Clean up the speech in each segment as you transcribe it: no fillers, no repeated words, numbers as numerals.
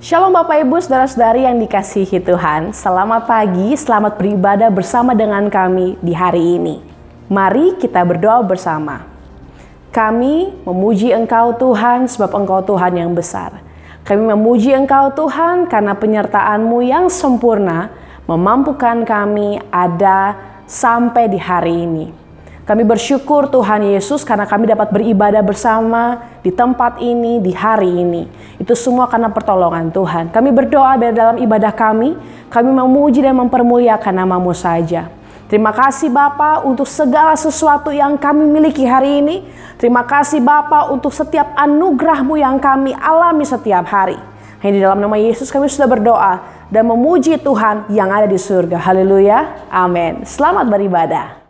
Shalom Bapak Ibu, Saudara-saudari yang dikasihi Tuhan. Selamat pagi, selamat beribadah bersama dengan kami di hari ini. Mari kita berdoa bersama. Kami memuji Engkau Tuhan sebab Engkau Tuhan yang besar. Kami memuji Engkau Tuhan karena penyertaan-Mu yang sempurna memampukan kami ada sampai di hari ini. Kami bersyukur Tuhan Yesus karena kami dapat beribadah bersama di tempat ini, di hari ini. Itu semua karena pertolongan Tuhan. Kami berdoa biar dalam ibadah kami memuji dan mempermuliakan nama-Mu saja. Terima kasih Bapa untuk segala sesuatu yang kami miliki hari ini. Terima kasih Bapa untuk setiap anugerah-Mu yang kami alami setiap hari. Hanya di dalam nama Yesus kami sudah berdoa dan memuji Tuhan yang ada di surga. Haleluya. Amin. Selamat beribadah.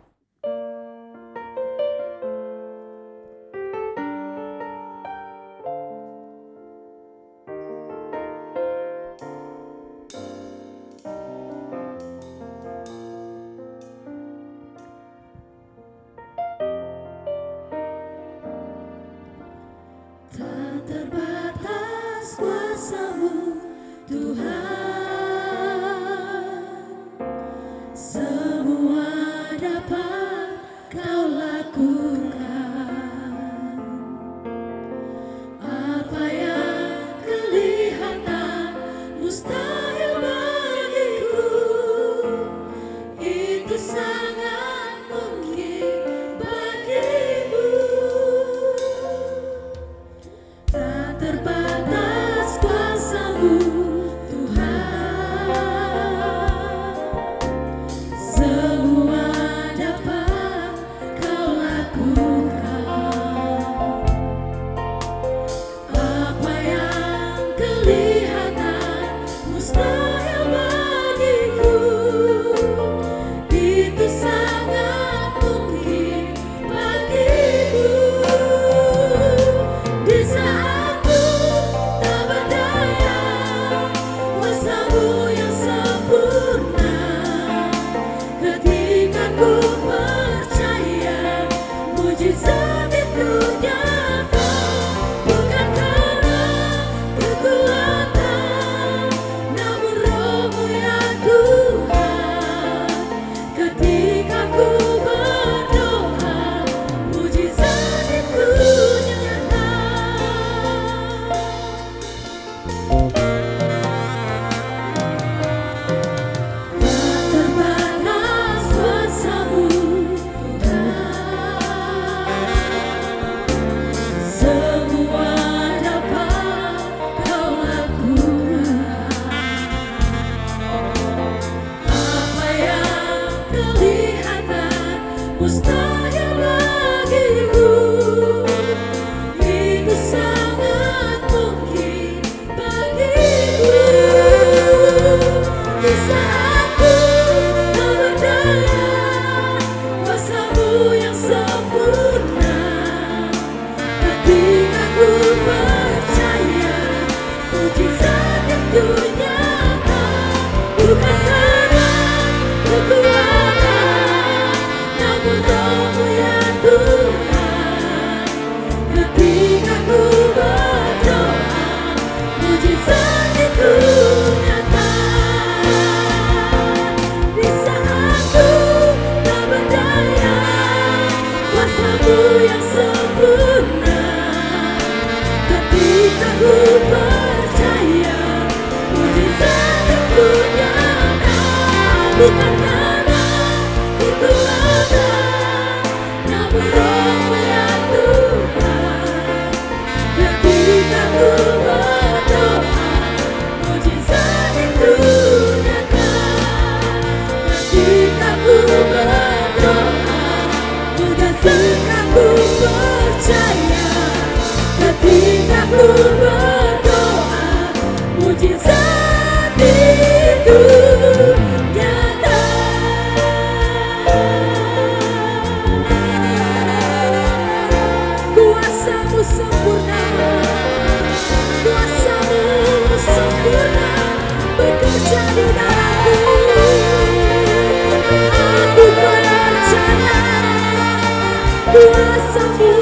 Kuasa-Mu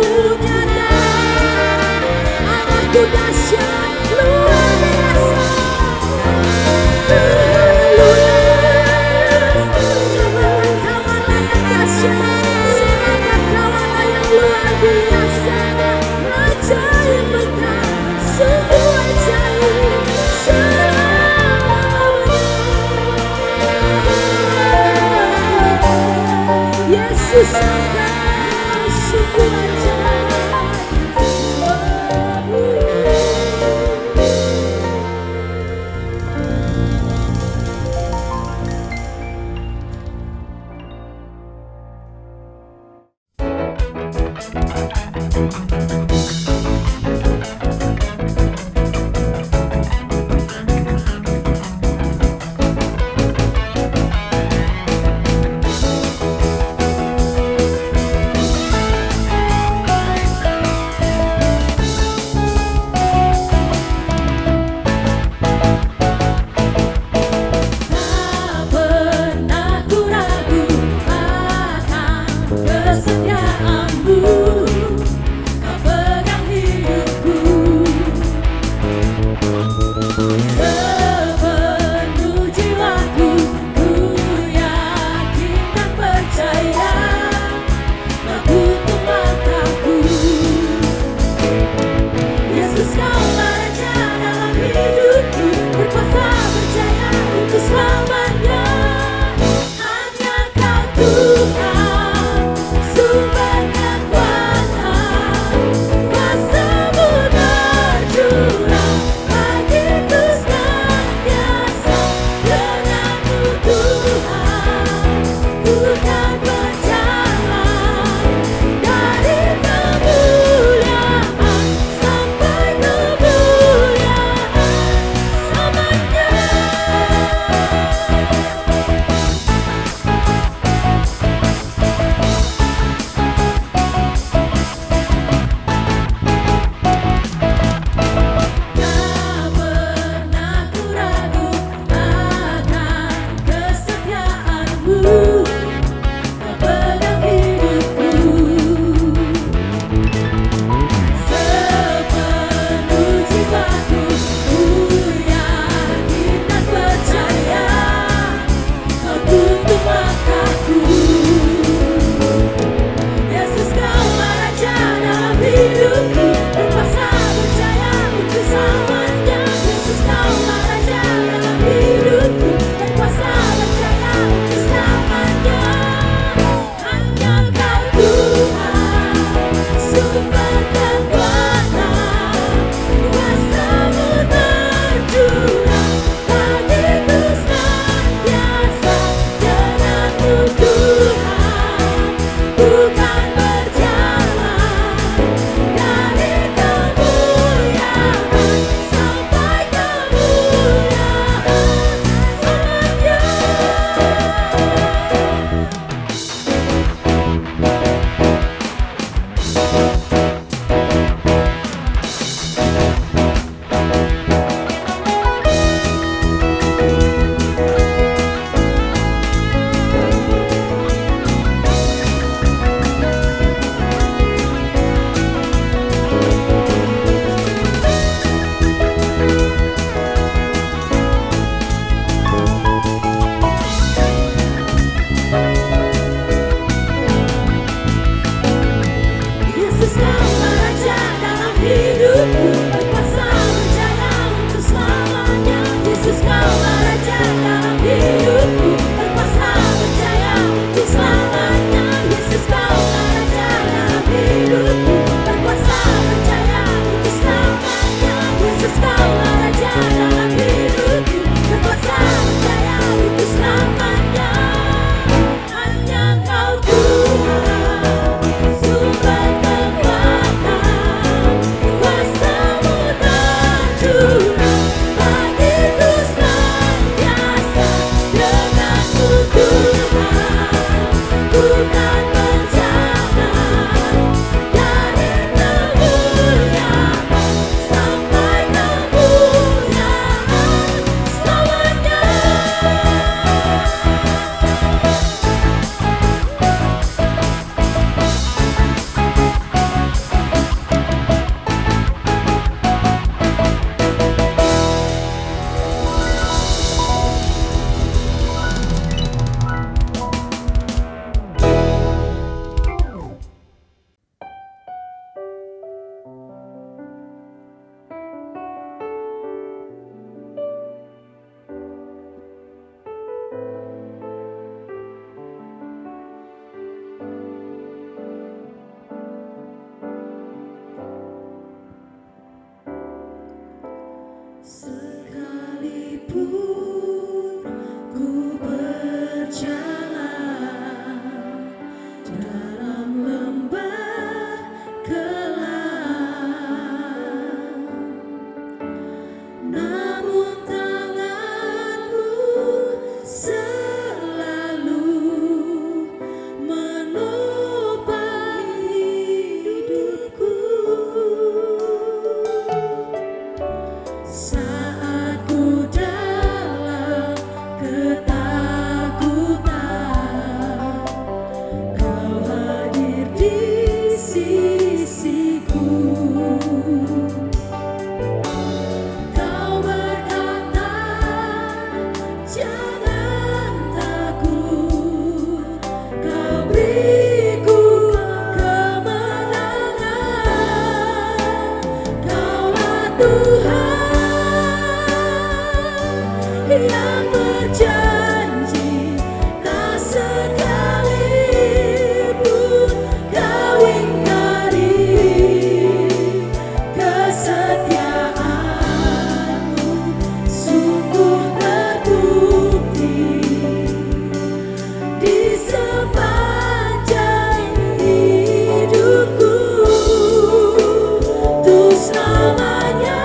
nyata, amarku dahsyat luar biasa. hidupku, berkuasa percaya untuk selamanya. Yesus kaulah Raja dalam hidupku, berkuasa percaya untuk selamanya. Hanya Kau Tuhan, sumber kekuatan, kuasa-Mu tercurah, bagiku senantiasa. Denganmu Tuhan, bukan berjalan dari kemuliaan sampai kemuliaan selamanya. Yesus kaulah Raja dalam hidupku, berkuasa percaya untuk selamanya. Yesus kaulah Raja dalam hidupku, berkuasa percaya untuk selamanya. Yesus kaulah Raja dalam hidupku, berkuasa percaya untuk selamanya. Yesus kaulah Raja dalam hidupku, berkuasa percaya untuk selamanya. Hanya Kau Tuhan, sumber kekuatan, kuasa-Mu tercurah, bagiku senantiasa. Denganmu Tuhan, bukan berjalan dari kemuliaan sampai kemuliaan selamanya. Sekalipun ku berjalan dalam lembah kelam, namun tangan-Mu selalu menopang hidupku. Saat ku dalam ketakutan, Kau hadir di sisiku. Kau berkata, jangan takut, Kau beriku kemenangan. Kaulah Tuhan yang berjanji, tak sekalipun Kau ingkari. Kesetiaan-Mu sungguh terbukti di sepanjang hidupku, untuk selamanya.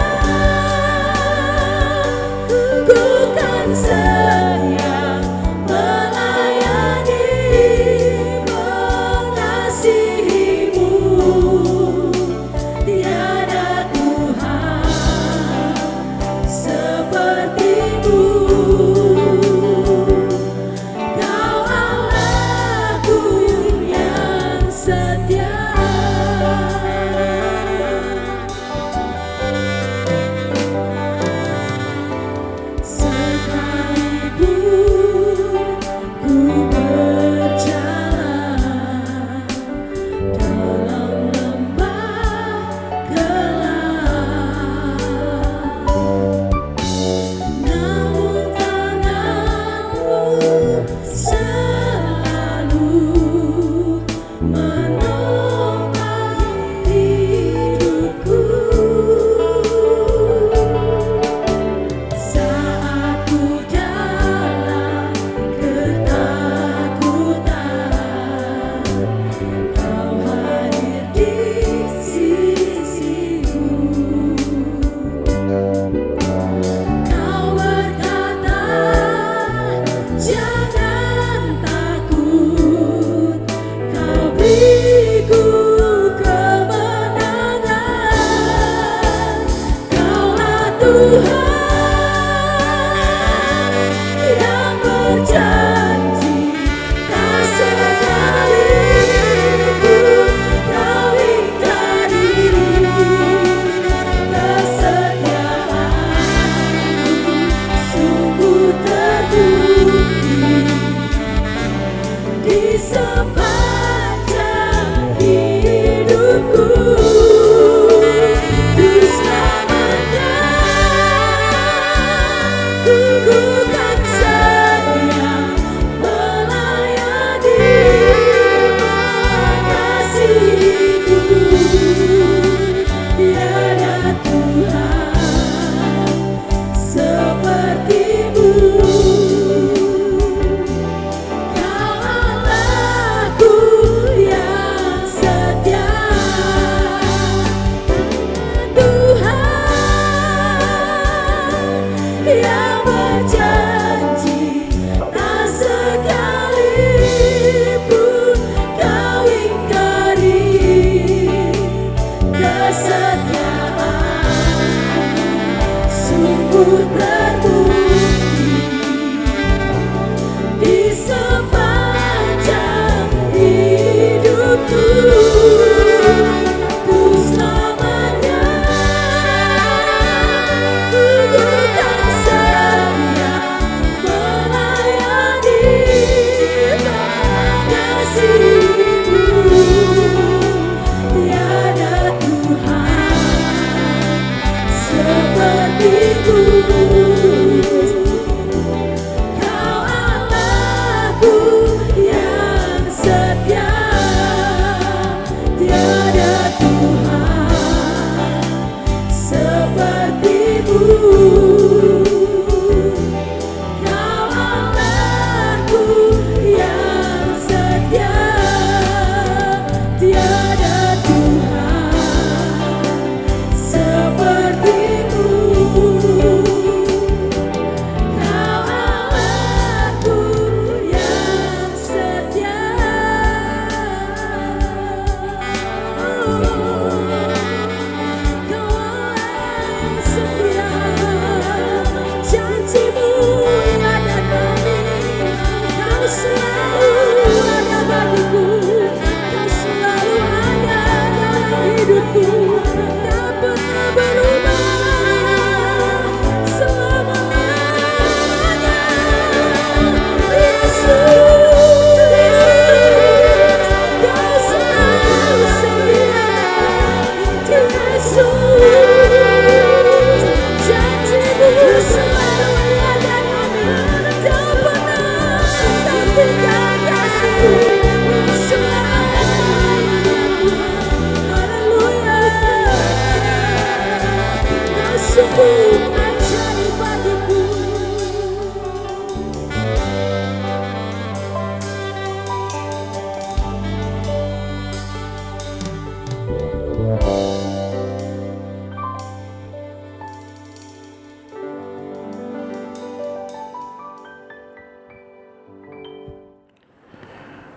yang berjanji tak sekalipun kau ingkari kesetiaanmu sungguh terbukti di sepanjang hidupku. Yang berjanji tak sekalipun kau ingkari kesetiaanmu sungguh terbukti di sepanjang hidupku.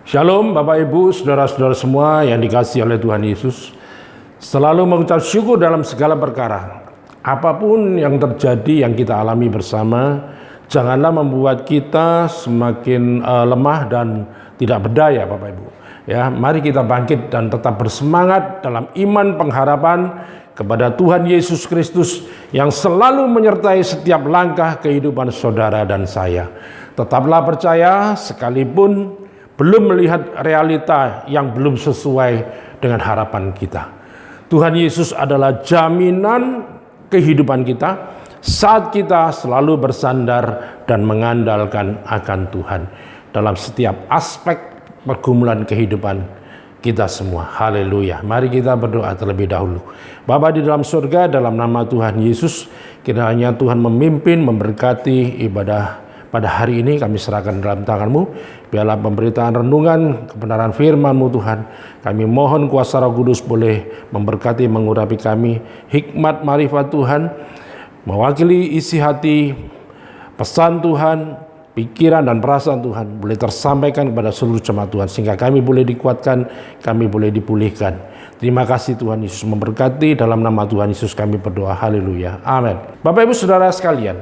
Shalom Bapak Ibu, Saudara-saudara semua yang dikasihi oleh Tuhan Yesus. Selalu mengucap syukur dalam segala perkara. Apapun yang terjadi, yang kita alami bersama, janganlah membuat kita semakin lemah dan tidak berdaya Bapak Ibu. Ya, mari kita bangkit dan tetap bersemangat dalam iman pengharapan kepada Tuhan Yesus Kristus yang selalu menyertai setiap langkah kehidupan saudara dan saya. Tetaplah percaya sekalipun belum melihat realita yang belum sesuai dengan harapan kita. Tuhan Yesus adalah jaminan kehidupan kita saat kita selalu bersandar dan mengandalkan akan Tuhan dalam setiap aspek pergumulan kehidupan kita semua. Haleluya. Mari kita berdoa terlebih dahulu. Bapa di dalam surga, dalam nama Tuhan Yesus, kiranya Tuhan memimpin, memberkati ibadah pada hari ini. Kami serahkan dalam tangan-Mu. Biarlah pemberitaan renungan kebenaran firman-Mu Tuhan. Kami mohon kuasa Roh Kudus boleh memberkati, mengurapi kami. Hikmat marifat Tuhan, mewakili isi hati, pesan Tuhan, pikiran dan perasaan Tuhan boleh tersampaikan kepada seluruh jemaat Tuhan. Sehingga kami boleh dikuatkan, kami boleh dipulihkan. Terima kasih Tuhan Yesus memberkati. Dalam nama Tuhan Yesus kami berdoa. Haleluya. Amin. Bapak Ibu Saudara sekalian,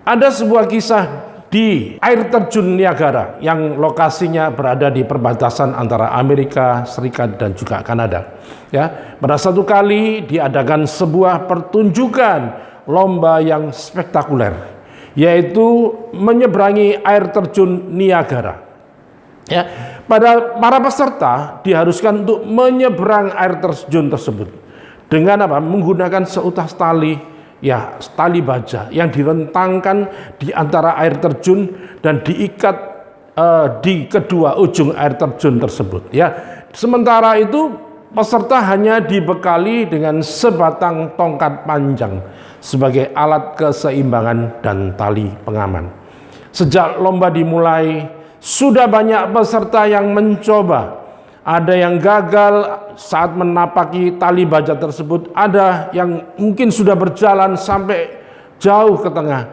ada sebuah kisah di air terjun Niagara yang lokasinya berada di perbatasan antara Amerika Serikat dan juga Kanada. Ya, pada satu kali diadakan sebuah pertunjukan lomba yang spektakuler, yaitu menyeberangi air terjun Niagara. Ya, para peserta diharuskan untuk menyeberang air terjun tersebut dengan apa? Menggunakan seutas tali, ya, tali baja yang direntangkan di antara air terjun dan diikat di kedua ujung air terjun tersebut. Ya, sementara itu peserta hanya dibekali dengan sebatang tongkat panjang sebagai alat keseimbangan dan tali pengaman. Sejak lomba dimulai, sudah banyak peserta yang mencoba. Ada yang gagal saat menapaki tali baja tersebut, ada yang mungkin sudah berjalan sampai jauh ke tengah,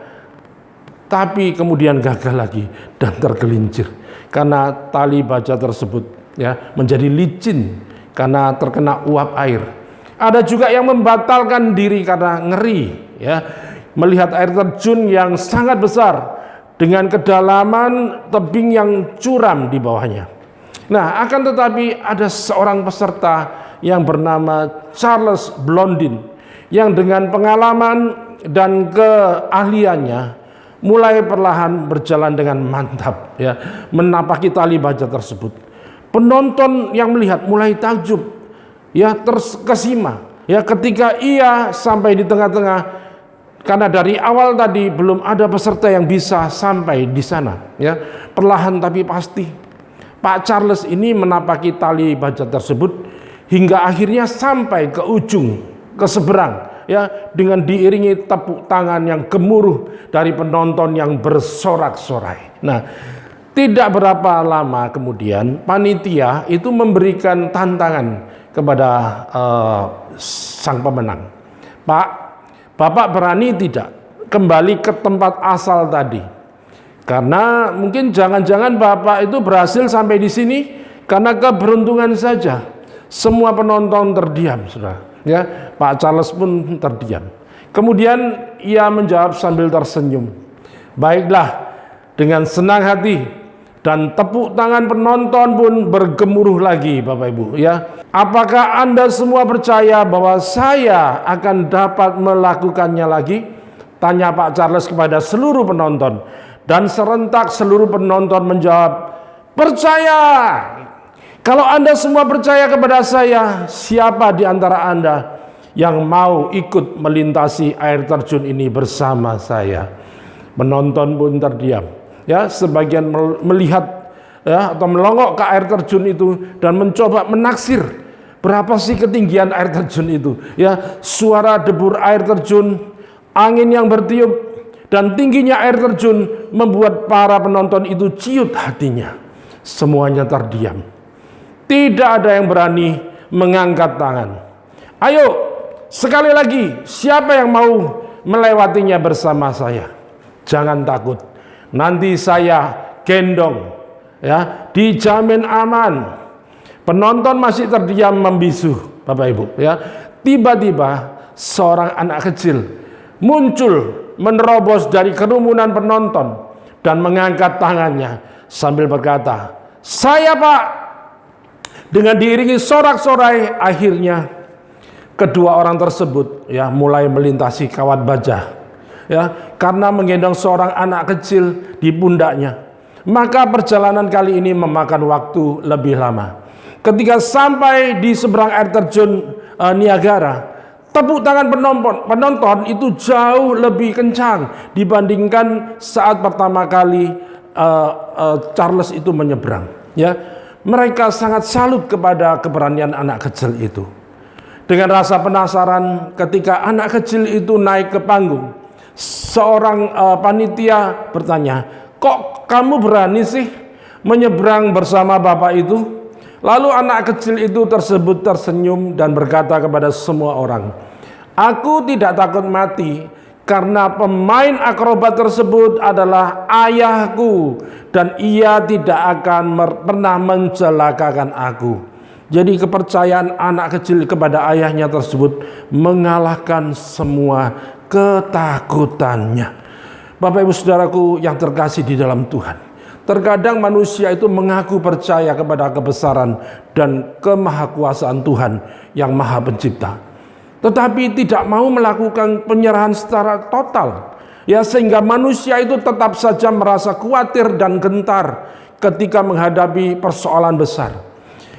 tapi kemudian gagal lagi dan tergelincir karena tali baja tersebut ya menjadi licin karena terkena uap air. Ada juga yang membatalkan diri karena ngeri ya melihat air terjun yang sangat besar dengan kedalaman tebing yang curam di bawahnya. Nah, akan tetapi ada seorang peserta yang bernama Charles Blondin yang dengan pengalaman dan keahliannya mulai perlahan berjalan dengan mantap ya menapaki tali baja tersebut. Penonton yang melihat mulai takjub ya terkesima ya ketika ia sampai di tengah-tengah. Karena dari awal tadi belum ada peserta yang bisa sampai di sana, ya. Perlahan tapi pasti Pak Charles ini menapaki tali baja tersebut hingga akhirnya sampai ke ujung, ke seberang, ya, dengan diiringi tepuk tangan yang gemuruh dari penonton yang bersorak-sorai. Nah, tidak berapa lama kemudian panitia itu memberikan tantangan kepada sang pemenang. Bapak berani tidak kembali ke tempat asal tadi? Karena mungkin jangan-jangan Bapak itu berhasil sampai di sini karena keberuntungan saja. Semua penonton terdiam, Saudara. Ya, Pak Charles pun terdiam. Kemudian ia menjawab sambil tersenyum. Baiklah, dengan senang hati dan tepuk tangan penonton pun bergemuruh lagi, Bapak Ibu, ya. Apakah Anda semua percaya bahwa saya akan dapat melakukannya lagi? Tanya Pak Charles kepada seluruh penonton. Dan serentak seluruh penonton menjawab, percaya. Kalau Anda semua percaya kepada saya, siapa di antara Anda yang mau ikut melintasi air terjun ini bersama saya? Penonton pun terdiam. Ya, sebagian melihat ya atau melongok ke air terjun itu dan mencoba menaksir berapa sih ketinggian air terjun itu, ya, suara debur air terjun, angin yang bertiup dan tingginya air terjun membuat para penonton itu ciut hatinya. Semuanya terdiam. Tidak ada yang berani mengangkat tangan. Ayo, sekali lagi, siapa yang mau melewatinya bersama saya? Jangan takut. Nanti saya gendong, ya, dijamin aman. Penonton masih terdiam membisu, Bapak Ibu, ya. Tiba-tiba seorang anak kecil muncul menerobos dari kerumunan penonton dan mengangkat tangannya sambil berkata, "Saya, Pak." Dengan diiringi sorak-sorai, akhirnya kedua orang tersebut ya mulai melintasi kawat baja. Ya, karena menggendong seorang anak kecil di pundaknya. Maka perjalanan kali ini memakan waktu lebih lama. Ketika sampai di seberang air terjun Niagara, tepuk tangan penonton itu jauh lebih kencang dibandingkan saat pertama kali Charles itu menyeberang. Ya, mereka sangat salut kepada keberanian anak kecil itu. Dengan rasa penasaran, ketika anak kecil itu naik ke panggung, seorang panitia bertanya, "Kok kamu berani sih menyeberang bersama bapak itu?" Lalu anak kecil itu tersebut tersenyum dan berkata kepada semua orang, "Aku tidak takut mati karena pemain akrobat tersebut adalah ayahku dan ia tidak akan pernah mencelakakan aku." Jadi kepercayaan anak kecil kepada ayahnya tersebut mengalahkan semua ketakutannya. Bapak ibu saudaraku yang terkasih di dalam Tuhan, terkadang manusia itu mengaku percaya kepada kebesaran dan kemahakuasaan Tuhan yang Maha Pencipta, tetapi tidak mau melakukan penyerahan secara total, ya, sehingga manusia itu tetap saja merasa khawatir dan gentar ketika menghadapi persoalan besar.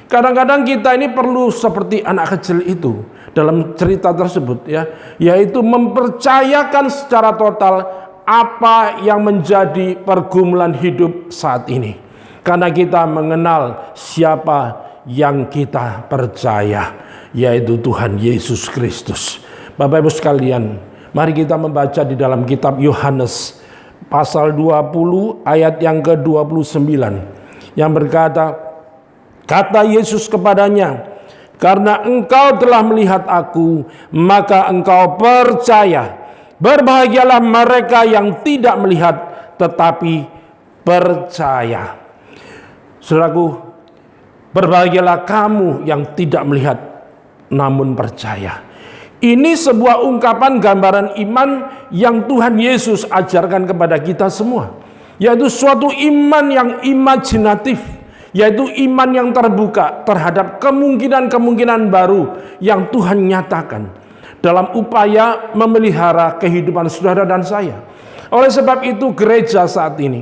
Kadang-kadang kita ini perlu seperti anak kecil itu dalam cerita tersebut, ya, yaitu mempercayakan secara total apa yang menjadi pergumulan hidup saat ini, karena kita mengenal siapa yang kita percaya, yaitu Tuhan Yesus Kristus. Bapak ibu sekalian, mari kita membaca di dalam kitab Yohanes pasal 20 ayat yang ke-29 yang berkata, kata Yesus kepadanya, karena engkau telah melihat aku, maka engkau percaya. Berbahagialah mereka yang tidak melihat tetapi percaya. Saudaraku, berbahagialah kamu yang tidak melihat namun percaya. Ini sebuah ungkapan gambaran iman yang Tuhan Yesus ajarkan kepada kita semua, yaitu suatu iman yang imajinatif, yaitu iman yang terbuka terhadap kemungkinan-kemungkinan baru yang Tuhan nyatakan dalam upaya memelihara kehidupan saudara dan saya. Oleh sebab itu gereja saat ini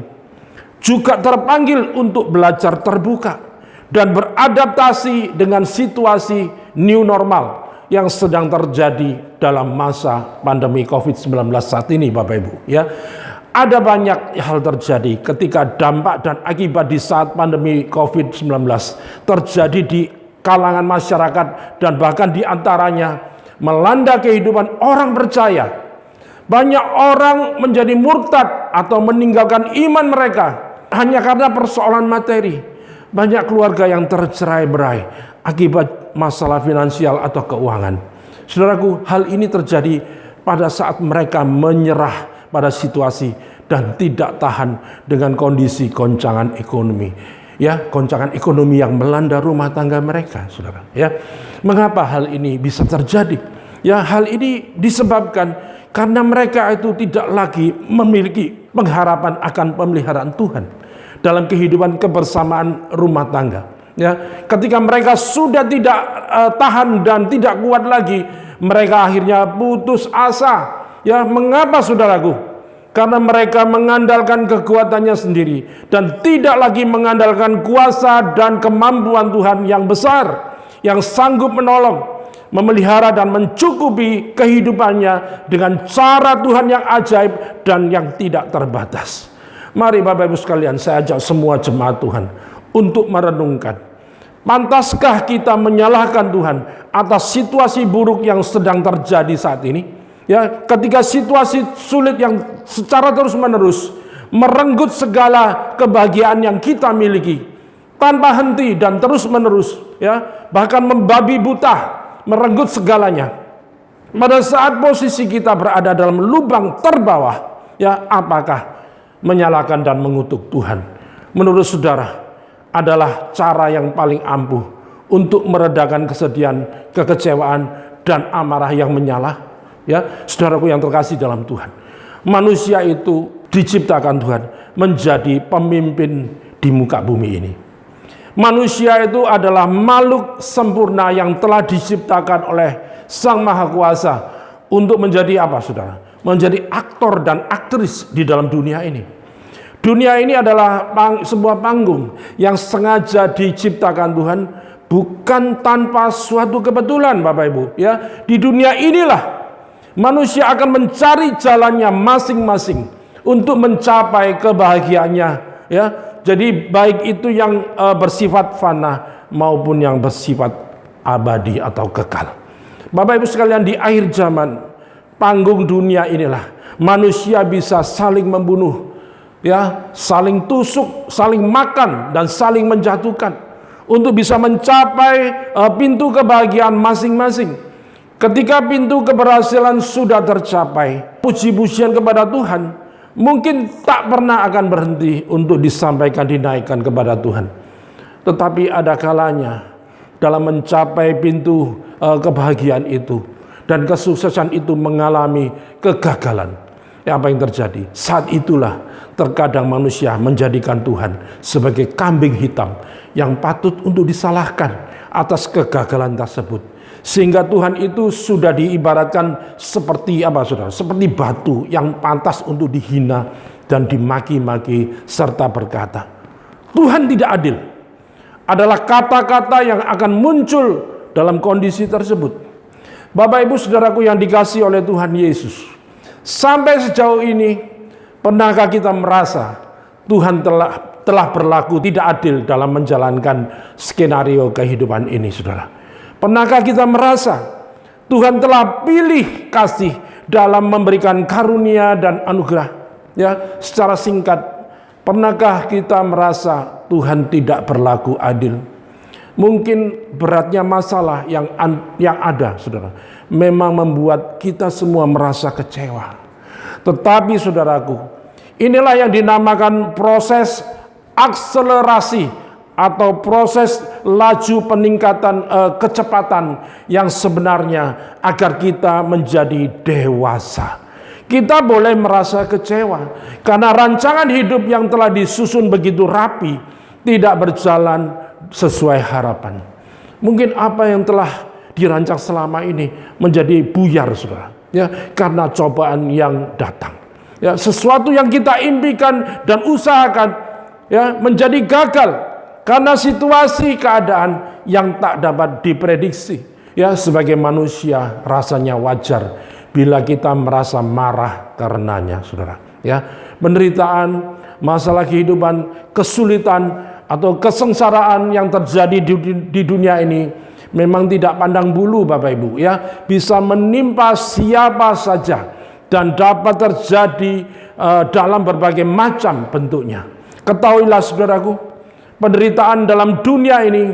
juga terpanggil untuk belajar terbuka dan beradaptasi dengan situasi new normal yang sedang terjadi dalam masa pandemi COVID-19 saat ini, Bapak Ibu, ya. Ada banyak hal terjadi ketika dampak dan akibat di saat pandemi COVID-19 terjadi di kalangan masyarakat dan bahkan di antaranya melanda kehidupan orang percaya. Banyak orang menjadi murtad atau meninggalkan iman mereka hanya karena persoalan materi. Banyak keluarga yang tercerai-berai akibat masalah finansial atau keuangan. Saudaraku, hal ini terjadi pada saat mereka menyerah pada situasi dan tidak tahan dengan kondisi goncangan ekonomi. Ya, goncangan ekonomi yang melanda rumah tangga mereka, saudara. Ya, mengapa hal ini bisa terjadi? Ya, hal ini disebabkan karena mereka itu tidak lagi memiliki pengharapan akan pemeliharaan Tuhan dalam kehidupan kebersamaan rumah tangga. Ya, ketika mereka sudah tidak tahan dan tidak kuat lagi, mereka akhirnya putus asa. Ya, mengapa saudaraku? Karena mereka mengandalkan kekuatannya sendiri dan tidak lagi mengandalkan kuasa dan kemampuan Tuhan yang besar, yang sanggup menolong, memelihara dan mencukupi kehidupannya dengan cara Tuhan yang ajaib dan yang tidak terbatas. Mari Bapak Ibu sekalian, saya ajak semua jemaat Tuhan untuk merenungkan, pantaskah kita menyalahkan Tuhan atas situasi buruk yang sedang terjadi saat ini? Ya, ketika situasi sulit yang secara terus-menerus merenggut segala kebahagiaan yang kita miliki tanpa henti dan terus-menerus, ya, bahkan membabi buta, merenggut segalanya. Pada saat posisi kita berada dalam lubang terbawah, ya, apakah menyalahkan dan mengutuk Tuhan menurut saudara adalah cara yang paling ampuh untuk meredakan kesedihan, kekecewaan dan amarah yang menyala? Ya, saudaraku yang terkasih dalam Tuhan, manusia itu diciptakan Tuhan menjadi pemimpin di muka bumi ini. Manusia itu adalah makhluk sempurna yang telah diciptakan oleh Sang Maha Kuasa untuk menjadi apa, saudara? Menjadi aktor dan aktris di dalam dunia ini. Dunia ini adalah sebuah panggung yang sengaja diciptakan Tuhan, bukan tanpa suatu kebetulan, Bapak Ibu. Ya, di dunia inilah manusia akan mencari jalannya masing-masing untuk mencapai kebahagiaannya, ya. Jadi baik itu yang bersifat fana maupun yang bersifat abadi atau kekal. Bapak Ibu sekalian, di akhir zaman, panggung dunia inilah manusia bisa saling membunuh, ya, saling tusuk, saling makan dan saling menjatuhkan untuk bisa mencapai pintu kebahagiaan masing-masing. Ketika pintu keberhasilan sudah tercapai, puji-pujian kepada Tuhan mungkin tak pernah akan berhenti untuk disampaikan, dinaikkan kepada Tuhan. Tetapi ada kalanya dalam mencapai pintu kebahagiaan itu. Dan kesuksesan itu mengalami kegagalan. Apa yang terjadi? Saat itulah terkadang manusia menjadikan Tuhan sebagai kambing hitam yang patut untuk disalahkan atas kegagalan tersebut. Sehingga Tuhan itu sudah diibaratkan seperti apa, saudara? Seperti batu yang pantas untuk dihina dan dimaki-maki serta berkata, Tuhan tidak adil. Adalah kata-kata yang akan muncul dalam kondisi tersebut. Bapak Ibu Saudaraku yang dikasihi oleh Tuhan Yesus, sampai sejauh ini pernahkah kita merasa Tuhan telah berlaku tidak adil dalam menjalankan skenario kehidupan ini, saudara? Pernahkah kita merasa Tuhan telah pilih kasih dalam memberikan karunia dan anugerah? Ya, secara singkat, pernahkah kita merasa Tuhan tidak berlaku adil? Mungkin beratnya masalah yang ada, saudara, memang membuat kita semua merasa kecewa. Tetapi saudaraku, inilah yang dinamakan proses akselerasi atau proses laju peningkatan kecepatan yang sebenarnya agar kita menjadi dewasa. Kita boleh merasa kecewa karena rancangan hidup yang telah disusun begitu rapi tidak berjalan sesuai harapan. Mungkin apa yang telah dirancang selama ini menjadi buyar, saudara, ya, karena cobaan yang datang. Ya, sesuatu yang kita impikan dan usahakan, ya, menjadi gagal karena situasi keadaan yang tak dapat diprediksi. Ya, sebagai manusia rasanya wajar bila kita merasa marah karenanya, saudara. Ya, penderitaan, masalah kehidupan, kesulitan atau kesengsaraan yang terjadi di dunia ini memang tidak pandang bulu, Bapak Ibu, ya, bisa menimpa siapa saja dan dapat terjadi dalam berbagai macam bentuknya. Ketahuilah saudaraku, penderitaan dalam dunia ini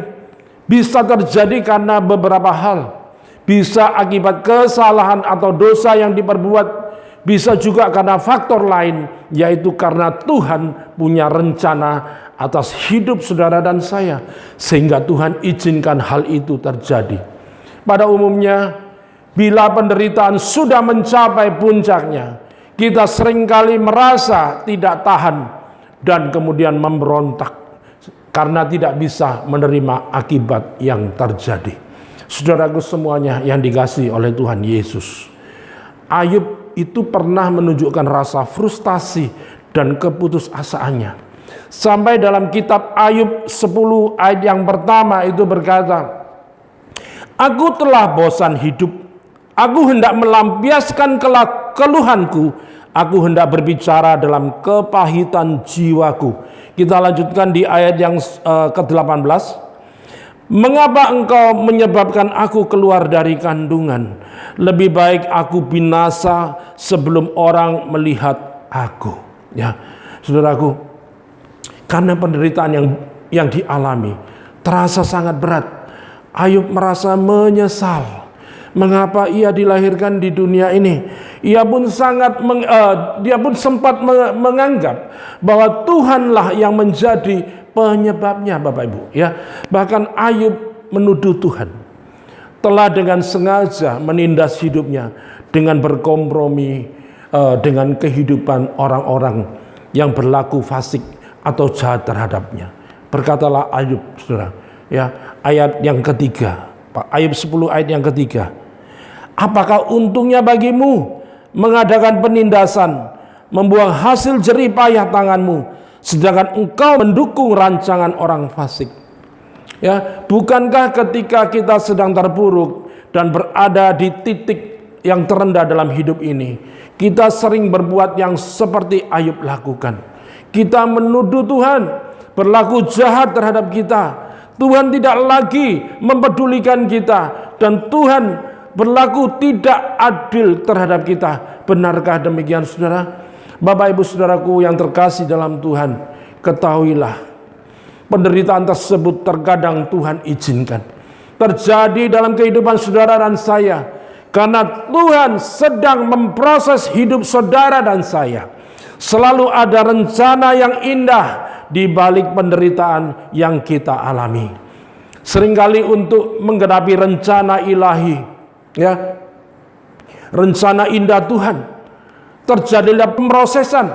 bisa terjadi karena beberapa hal. Bisa akibat kesalahan atau dosa yang diperbuat, bisa juga karena faktor lain, yaitu karena Tuhan punya rencana atas hidup saudara dan saya, sehingga Tuhan izinkan hal itu terjadi. Pada umumnya, bila penderitaan sudah mencapai puncaknya, kita seringkali merasa tidak tahan dan kemudian memberontak karena tidak bisa menerima akibat yang terjadi. Saudaraku semuanya yang dikasihi oleh Tuhan Yesus, Ayub itu pernah menunjukkan rasa frustasi dan keputusasaannya. Sampai dalam kitab Ayub 10 ayat yang pertama itu berkata, Aku telah bosan hidup, aku hendak melampiaskan keluhanku, aku hendak berbicara dalam kepahitan jiwaku. Kita lanjutkan di ayat yang ke-18. Mengapa engkau menyebabkan aku keluar dari kandungan? Lebih baik aku binasa sebelum orang melihat aku. Ya, saudaraku, karena penderitaan yang dialami terasa sangat berat, Ayub merasa menyesal. Mengapa ia dilahirkan di dunia ini? Dia pun sempat menganggap bahwa Tuhanlah yang menjadi penyebabnya, Bapak Ibu, ya. Bahkan Ayub menuduh Tuhan telah dengan sengaja menindas hidupnya dengan berkompromi dengan kehidupan orang-orang yang berlaku fasik atau jahat terhadapnya. Berkatalah Ayub, saudara, ya, ayat yang ketiga, Ayub 10 ayat yang ketiga. Apakah untungnya bagimu mengadakan penindasan, membuang hasil jerih payah tanganmu, sedangkan engkau mendukung rancangan orang fasik? Ya, bukankah ketika kita sedang terpuruk dan berada di titik yang terendah dalam hidup ini, kita sering berbuat yang seperti Ayub lakukan. Kita menuduh Tuhan berlaku jahat terhadap kita. Tuhan tidak lagi mempedulikan kita dan Tuhan berlaku tidak adil terhadap kita. Benarkah demikian, saudara? Bapak Ibu saudaraku yang terkasih dalam Tuhan, ketahuilah penderitaan tersebut terkadang Tuhan izinkan terjadi dalam kehidupan saudara dan saya, karena Tuhan sedang memproses hidup saudara dan saya. Selalu ada rencana yang indah di balik penderitaan yang kita alami. seringkali untuk menggenapi rencana ilahi, ya, rencana indah Tuhan, terjadilah pemrosesan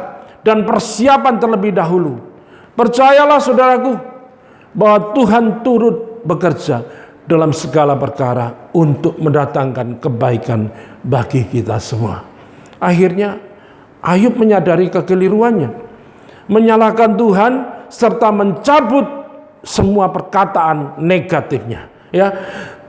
dan persiapan terlebih dahulu. Percayalah saudaraku, bahwa Tuhan turut bekerja dalam segala perkara untuk mendatangkan kebaikan bagi kita semua. Akhirnya Ayub menyadari kekeliruannya, menyalahkan Tuhan serta mencabut semua perkataan negatifnya, ya.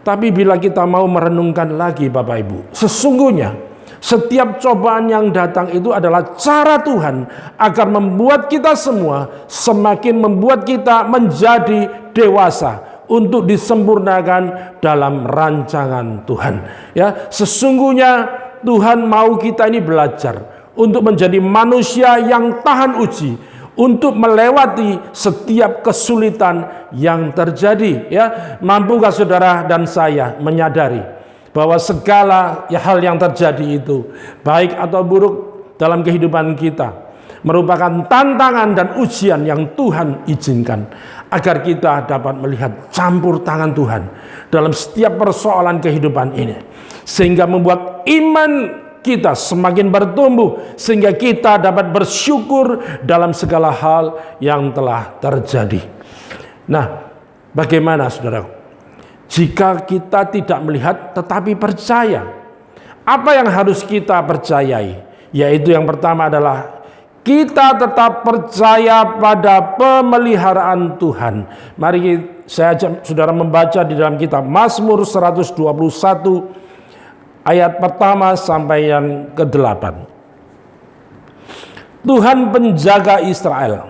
Tapi bila kita mau merenungkan lagi Bapak Ibu, sesungguhnya setiap cobaan yang datang itu adalah cara Tuhan agar membuat kita semua semakin membuat kita menjadi dewasa untuk disempurnakan dalam rancangan Tuhan. Ya, sesungguhnya Tuhan mau kita ini belajar untuk menjadi manusia yang tahan uji, untuk melewati setiap kesulitan yang terjadi. Ya, mampukah saudara dan saya menyadari bahwa segala hal yang terjadi itu, baik atau buruk dalam kehidupan kita, merupakan tantangan dan ujian yang Tuhan izinkan agar kita dapat melihat campur tangan Tuhan dalam setiap persoalan kehidupan ini, sehingga membuat iman kita semakin bertumbuh, sehingga kita dapat bersyukur dalam segala hal yang telah terjadi. Nah, bagaimana saudara? Jika kita tidak melihat tetapi percaya, apa yang harus kita percayai? Yaitu yang pertama adalah kita tetap percaya pada pemeliharaan Tuhan. Mari saya ajak saudara membaca di dalam kitab Mazmur 121 ayat pertama sampai yang ke-8. Tuhan penjaga Israel,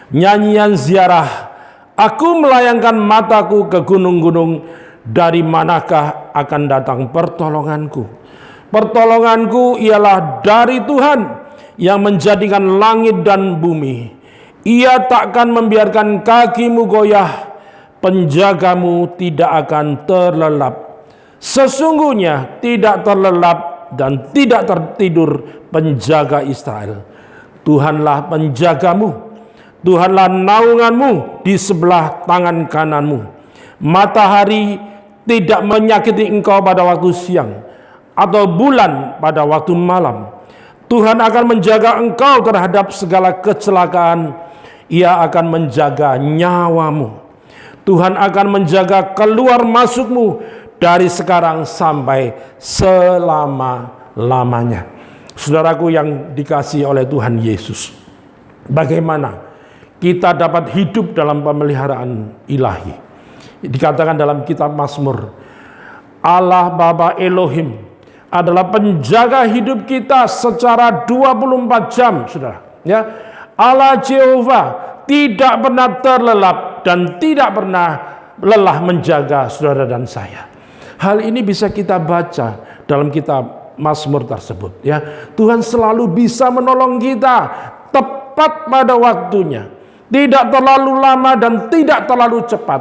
nyanyian ziarah. Aku melayangkan mataku ke gunung-gunung, dari manakah akan datang pertolonganku? Pertolonganku ialah dari Tuhan yang menjadikan langit dan bumi. Ia takkan membiarkan kakimu goyah, penjagamu tidak akan terlelap. Sesungguhnya tidak terlelap dan tidak tertidur penjaga Israel. Tuhanlah penjagamu, Tuhanlah naunganmu di sebelah tangan kananmu. Matahari tidak menyakiti engkau pada waktu siang, atau bulan pada waktu malam. Tuhan akan menjaga engkau terhadap segala kecelakaan. Ia akan menjaga nyawamu. Tuhan akan menjaga keluar masukmu dari sekarang sampai selama-lamanya. Saudaraku yang dikasihi oleh Tuhan Yesus, bagaimana kita dapat hidup dalam pemeliharaan ilahi? Dikatakan dalam kitab Mazmur, Allah Bapa Elohim adalah penjaga hidup kita secara 24 jam, saudara. Ya, Allah Jehovah tidak pernah terlelap dan tidak pernah lelah menjaga saudara dan saya. Hal ini bisa kita baca dalam kitab Mazmur tersebut. Ya, Tuhan selalu bisa menolong kita tepat pada waktunya, tidak terlalu lama dan tidak terlalu cepat.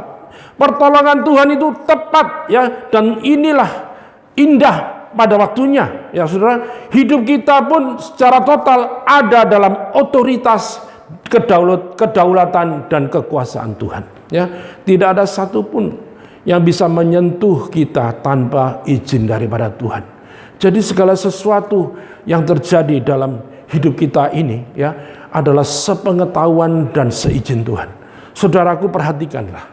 Pertolongan Tuhan itu tepat, ya, dan inilah indah pada waktunya, ya saudara. Hidup kita pun secara total ada dalam otoritas kedaulatan dan kekuasaan Tuhan. Ya, tidak ada satupun yang bisa menyentuh kita tanpa izin daripada Tuhan. Jadi segala sesuatu yang terjadi dalam hidup kita ini, ya, adalah sepengetahuan dan seizin Tuhan. Saudaraku, perhatikanlah.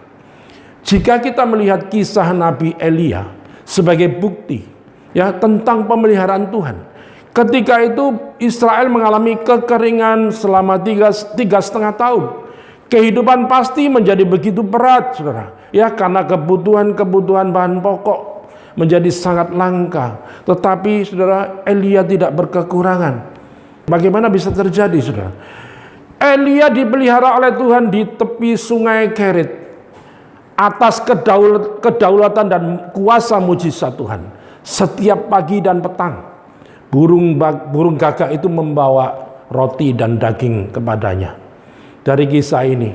Jika kita melihat kisah Nabi Elia sebagai bukti, ya, tentang pemeliharaan Tuhan. Ketika itu Israel mengalami kekeringan selama 3,5 tahun. Kehidupan pasti menjadi begitu berat, saudara. Ya, karena kebutuhan bahan pokok menjadi sangat langka. Tetapi saudara, Elia tidak berkekurangan. Bagaimana bisa terjadi, saudara? Elia dipelihara oleh Tuhan di tepi sungai Kerit, atas kedaulatan dan kuasa mujizat Tuhan. Setiap pagi dan petang, burung gagak itu membawa roti dan daging kepadanya. Dari kisah ini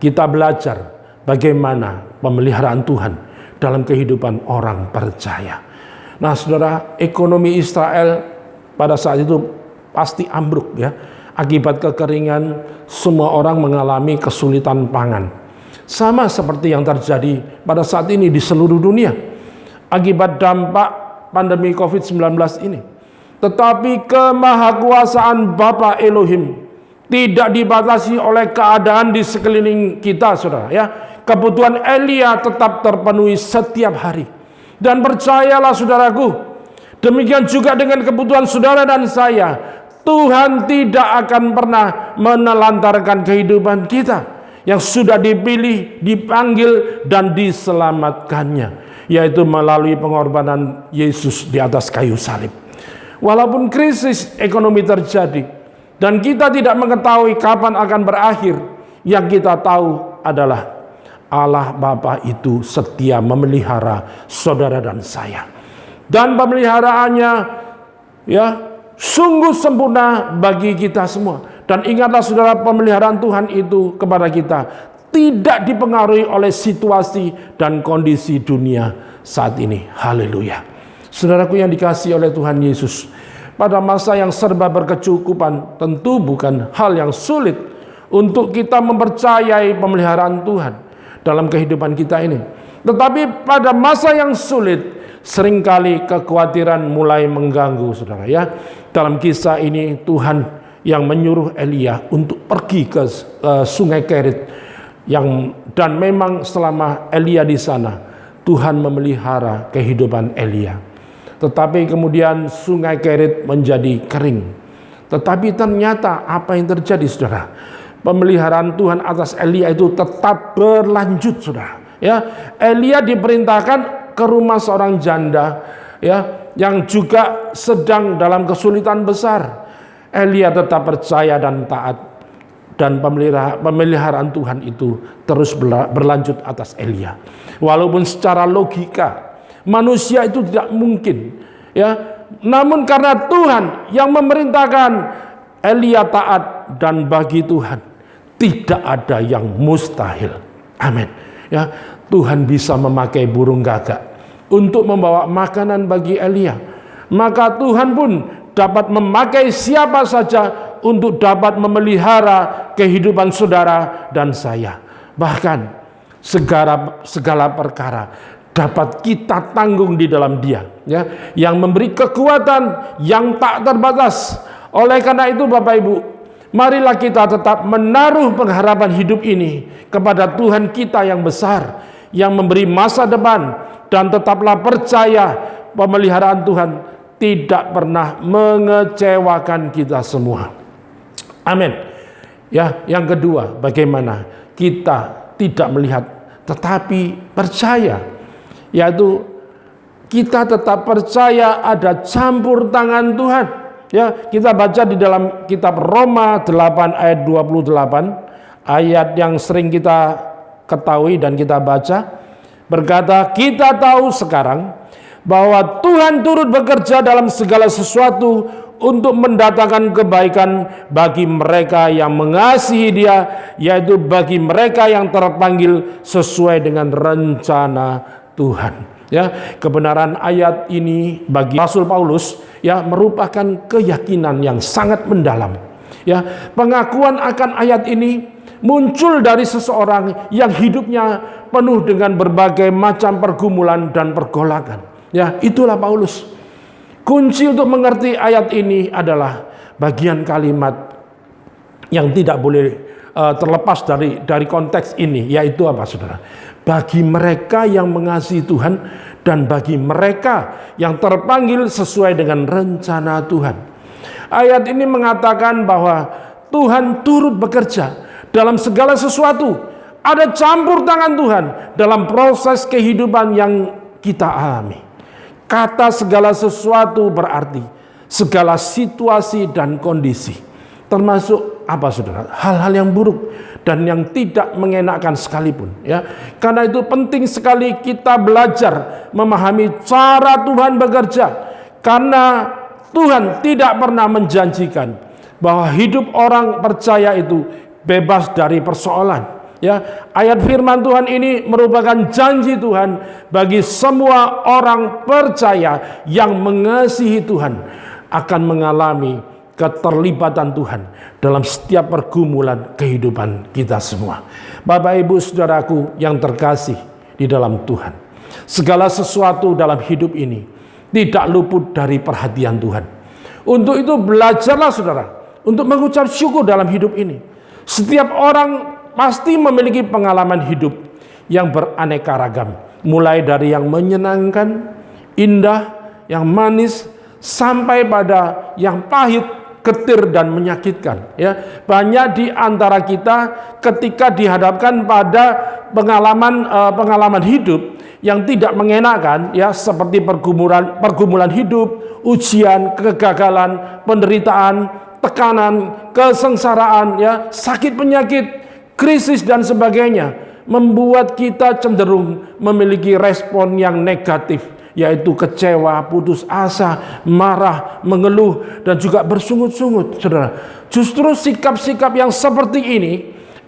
kita belajar bagaimana pemeliharaan Tuhan dalam kehidupan orang percaya. Nah, saudara, ekonomi Israel pada saat itu pasti ambruk, ya. Akibat kekeringan, semua orang mengalami kesulitan pangan. Sama seperti yang terjadi pada saat ini di seluruh dunia akibat dampak pandemi COVID-19 ini. Tetapi kemahakuasaan Bapa Elohim tidak dibatasi oleh keadaan di sekeliling kita, saudara. Ya, kebutuhan Elia tetap terpenuhi setiap hari. Dan percayalah saudaraku, demikian juga dengan kebutuhan saudara dan saya. Tuhan tidak akan pernah menelantarkan kehidupan kita yang sudah dipilih, dipanggil, dan diselamatkannya, yaitu melalui pengorbanan Yesus di atas kayu salib. Walaupun krisis ekonomi terjadi dan kita tidak mengetahui kapan akan berakhir, yang kita tahu adalah Allah Bapa itu setia memelihara saudara dan saya. Dan pemeliharaannya sungguh sempurna bagi kita semua. Dan ingatlah saudara, pemeliharaan Tuhan itu kepada kita tidak dipengaruhi oleh situasi dan kondisi dunia saat ini. Haleluya. Saudaraku yang dikasihi oleh Tuhan Yesus, pada masa yang serba berkecukupan, tentu bukan hal yang sulit untuk kita mempercayai pemeliharaan Tuhan dalam kehidupan kita ini. Tetapi pada masa yang sulit, seringkali kekhawatiran mulai mengganggu, saudara. Ya, dalam kisah ini Tuhan yang menyuruh Elia untuk pergi ke Sungai Kerit, dan memang selama Elia di sana, Tuhan memelihara kehidupan Elia. Tetapi kemudian Sungai Kerit menjadi kering. Tetapi ternyata apa yang terjadi, saudara? Pemeliharaan Tuhan atas Elia itu tetap berlanjut, saudara. Ya, Elia diperintahkan ke rumah seorang janda, yang juga sedang dalam kesulitan besar. Elia tetap percaya dan taat, dan pemeliharaan Tuhan itu terus berlanjut atas Elia. Walaupun secara logika manusia itu tidak mungkin, namun karena Tuhan yang memerintahkan, Elia taat, dan bagi Tuhan tidak ada yang mustahil. Amin. Tuhan bisa memakai burung gagak untuk membawa makanan bagi Elia. Maka Tuhan pun dapat memakai siapa saja untuk dapat memelihara kehidupan saudara dan saya. Bahkan segala perkara dapat kita tanggung di dalam Dia, yang memberi kekuatan yang tak terbatas. Oleh karena itu, Bapak Ibu, marilah kita tetap menaruh pengharapan hidup ini kepada Tuhan kita yang besar, yang memberi masa depan, dan tetaplah percaya pemeliharaan Tuhan tidak pernah mengecewakan kita semua. Amin. Yang kedua, bagaimana kita tidak melihat tetapi percaya, yaitu kita tetap percaya ada campur tangan Tuhan. Kita baca di dalam kitab Roma 8 ayat 28, ayat yang sering kita ketahui dan kita baca, berkata, kita tahu sekarang bahwa Tuhan turut bekerja dalam segala sesuatu untuk mendatangkan kebaikan bagi mereka yang mengasihi Dia, yaitu bagi mereka yang terpanggil sesuai dengan rencana Tuhan. Kebenaran ayat ini bagi Rasul Paulus merupakan keyakinan yang sangat mendalam. Pengakuan akan ayat ini muncul dari seseorang yang hidupnya penuh dengan berbagai macam pergumulan dan pergolakan. Itulah Paulus. Kunci untuk mengerti ayat ini adalah bagian kalimat yang tidak boleh terlepas dari konteks ini, yaitu apa, saudara? Bagi mereka yang mengasihi Tuhan dan bagi mereka yang terpanggil sesuai dengan rencana Tuhan. Ayat ini mengatakan bahwa Tuhan turut bekerja dalam segala sesuatu. Ada campur tangan Tuhan dalam proses kehidupan yang kita alami. Kata segala sesuatu berarti segala situasi dan kondisi. Termasuk apa, saudara? Hal-hal yang buruk dan yang tidak mengenakan sekalipun. Karena itu penting sekali kita belajar memahami cara Tuhan bekerja. Karena Tuhan tidak pernah menjanjikan bahwa hidup orang percaya itu bebas dari persoalan. Ayat firman Tuhan ini merupakan janji Tuhan bagi semua orang percaya yang mengasihi Tuhan akan mengalami keterlibatan Tuhan dalam setiap pergumulan kehidupan kita semua. Bapak, Ibu, Saudaraku yang terkasih di dalam Tuhan, segala sesuatu dalam hidup ini tidak luput dari perhatian Tuhan. Untuk itu belajarlah saudara untuk mengucap syukur dalam hidup ini. Setiap orang pasti memiliki pengalaman hidup yang beraneka ragam, mulai dari yang menyenangkan, indah, yang manis, sampai pada yang pahit, getir, dan menyakitkan. Ya, banyak di antara kita ketika dihadapkan pada pengalaman hidup yang tidak mengenakan, ya, seperti pergumulan hidup, ujian, kegagalan, penderitaan, tekanan, kesengsaraan, ya, sakit penyakit, krisis dan sebagainya, membuat kita cenderung memiliki respon yang negatif, yaitu kecewa, putus asa, marah, mengeluh, dan juga bersungut-sungut. Saudara, justru sikap-sikap yang seperti ini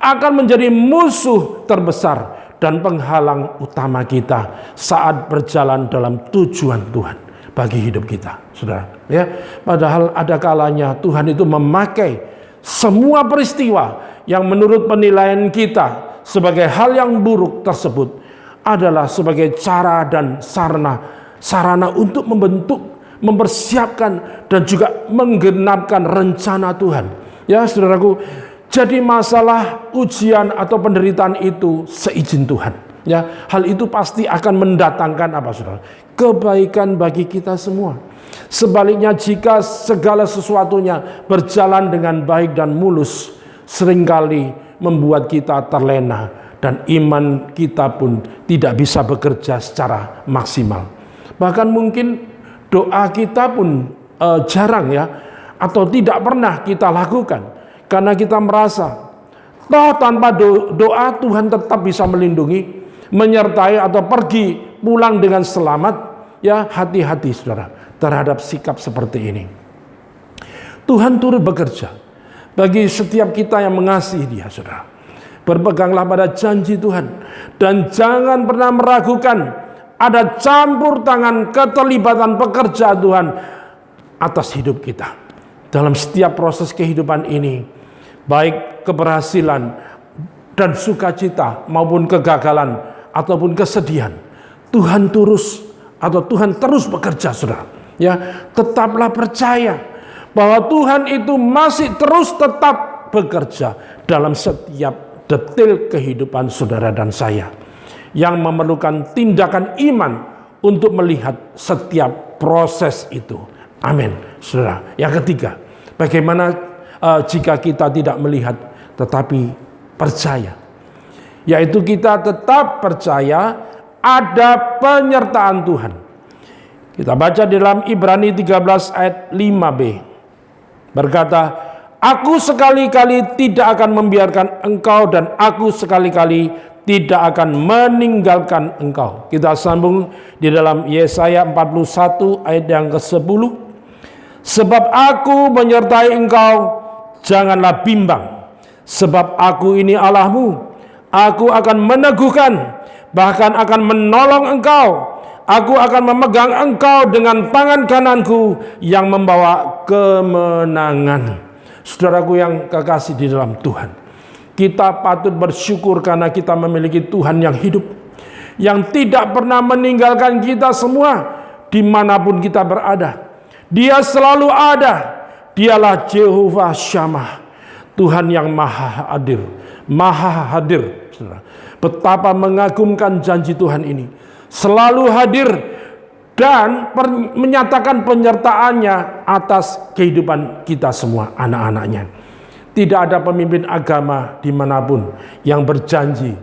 akan menjadi musuh terbesar dan penghalang utama kita saat berjalan dalam tujuan Tuhan bagi hidup kita, saudara. Ya, padahal ada kalanya Tuhan itu memakai semua peristiwa yang menurut penilaian kita sebagai hal yang buruk tersebut adalah sebagai cara dan sarana untuk membentuk, mempersiapkan, dan juga menggenapkan rencana Tuhan. Ya, saudaraku, jadi masalah ujian atau penderitaan itu seizin Tuhan. Ya, hal itu pasti akan mendatangkan apa, saudara? Kebaikan bagi kita semua. Sebaliknya, jika segala sesuatunya berjalan dengan baik dan mulus, seringkali membuat kita terlena dan iman kita pun tidak bisa bekerja secara maksimal. Bahkan mungkin doa kita pun jarang, ya, atau tidak pernah kita lakukan, karena kita merasa toh tanpa doa Tuhan tetap bisa melindungi, menyertai, atau pergi pulang dengan selamat. Ya, hati-hati saudara terhadap sikap seperti ini. Tuhan turut bekerja bagi setiap kita yang mengasihi Dia, saudara. Berpeganglah pada janji Tuhan dan jangan pernah meragukan ada campur tangan keterlibatan pekerjaan Tuhan atas hidup kita. Dalam setiap proses kehidupan ini, baik keberhasilan dan sukacita maupun kegagalan ataupun kesedihan, Tuhan terus bekerja, saudara. Ya, tetaplah percaya bahwa Tuhan itu masih terus tetap bekerja dalam setiap detil kehidupan saudara dan saya, yang memerlukan tindakan iman untuk melihat setiap proses itu. Amin, saudara. Yang ketiga, bagaimana jika kita tidak melihat tetapi percaya? Yaitu kita tetap percaya ada penyertaan Tuhan. Kita baca di dalam Ibrani 13 ayat 5b. Berkata, aku sekali-kali tidak akan membiarkan engkau dan aku sekali-kali tidak akan meninggalkan engkau. Kita sambung di dalam Yesaya 41 ayat yang ke-10. Sebab aku menyertai engkau, janganlah bimbang. Sebab aku ini Allahmu, aku akan meneguhkan, bahkan akan menolong engkau. Aku akan memegang engkau dengan tangan kananku yang membawa kemenangan. Saudaraku yang kekasih di dalam Tuhan, kita patut bersyukur karena kita memiliki Tuhan yang hidup, yang tidak pernah meninggalkan kita semua dimanapun kita berada. Dia selalu ada. Dialah Jehovah Shammah, Tuhan yang maha hadir. Saudara, betapa mengagumkan janji Tuhan ini, selalu hadir dan menyatakan penyertaannya atas kehidupan kita semua, anak-anaknya. Tidak ada pemimpin agama dimanapun yang berjanji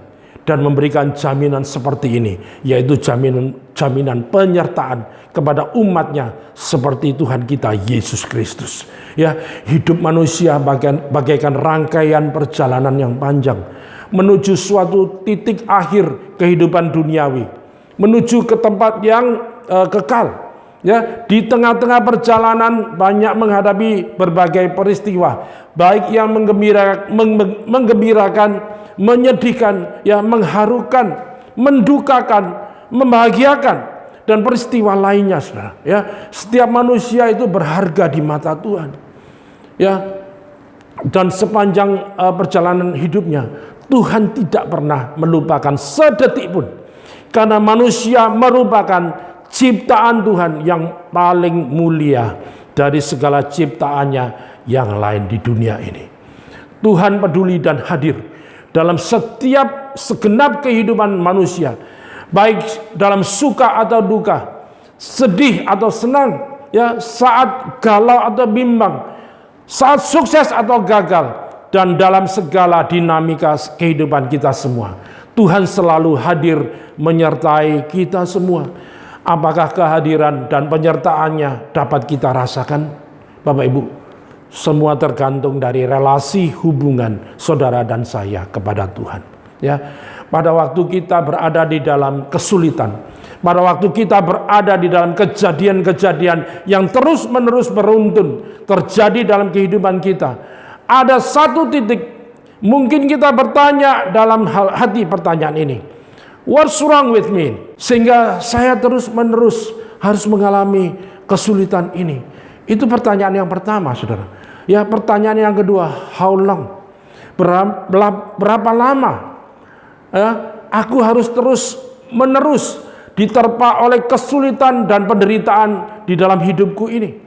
dan memberikan jaminan seperti ini, yaitu jaminan penyertaan kepada umatnya seperti Tuhan kita Yesus Kristus. Ya, hidup manusia bagaikan rangkaian perjalanan yang panjang menuju suatu titik akhir kehidupan duniawi, menuju ke tempat yang kekal. Ya, di tengah-tengah perjalanan banyak menghadapi berbagai peristiwa, baik yang menggembirakan, menyedihkan, ya, mengharukan, mendukakan, membahagiakan, dan peristiwa lainnya, saudara. Ya, setiap manusia itu berharga di mata Tuhan. ya, dan sepanjang perjalanan hidupnya, Tuhan tidak pernah melupakan sedetik pun. Karena manusia merupakan ciptaan Tuhan yang paling mulia dari segala ciptaannya yang lain di dunia ini. Tuhan peduli dan hadir dalam setiap segenap kehidupan manusia, baik dalam suka atau duka, sedih atau senang, ya, saat galau atau bimbang, saat sukses atau gagal, dan dalam segala dinamika kehidupan kita semua. Tuhan selalu hadir menyertai kita semua. Apakah kehadiran dan penyertaannya dapat kita rasakan? Bapak Ibu, semua tergantung dari relasi hubungan saudara dan saya kepada Tuhan. Ya, pada waktu kita berada di dalam kesulitan, pada waktu kita berada di dalam kejadian-kejadian yang terus-menerus beruntun terjadi dalam kehidupan kita, ada satu titik mungkin kita bertanya dalam hati pertanyaan ini, what's wrong with me? Sehingga saya terus-menerus harus mengalami kesulitan ini. Itu pertanyaan yang pertama, saudara. Ya, pertanyaan yang kedua, how long? Berapa lama? Ya, aku harus terus-menerus diterpa oleh kesulitan dan penderitaan di dalam hidupku ini.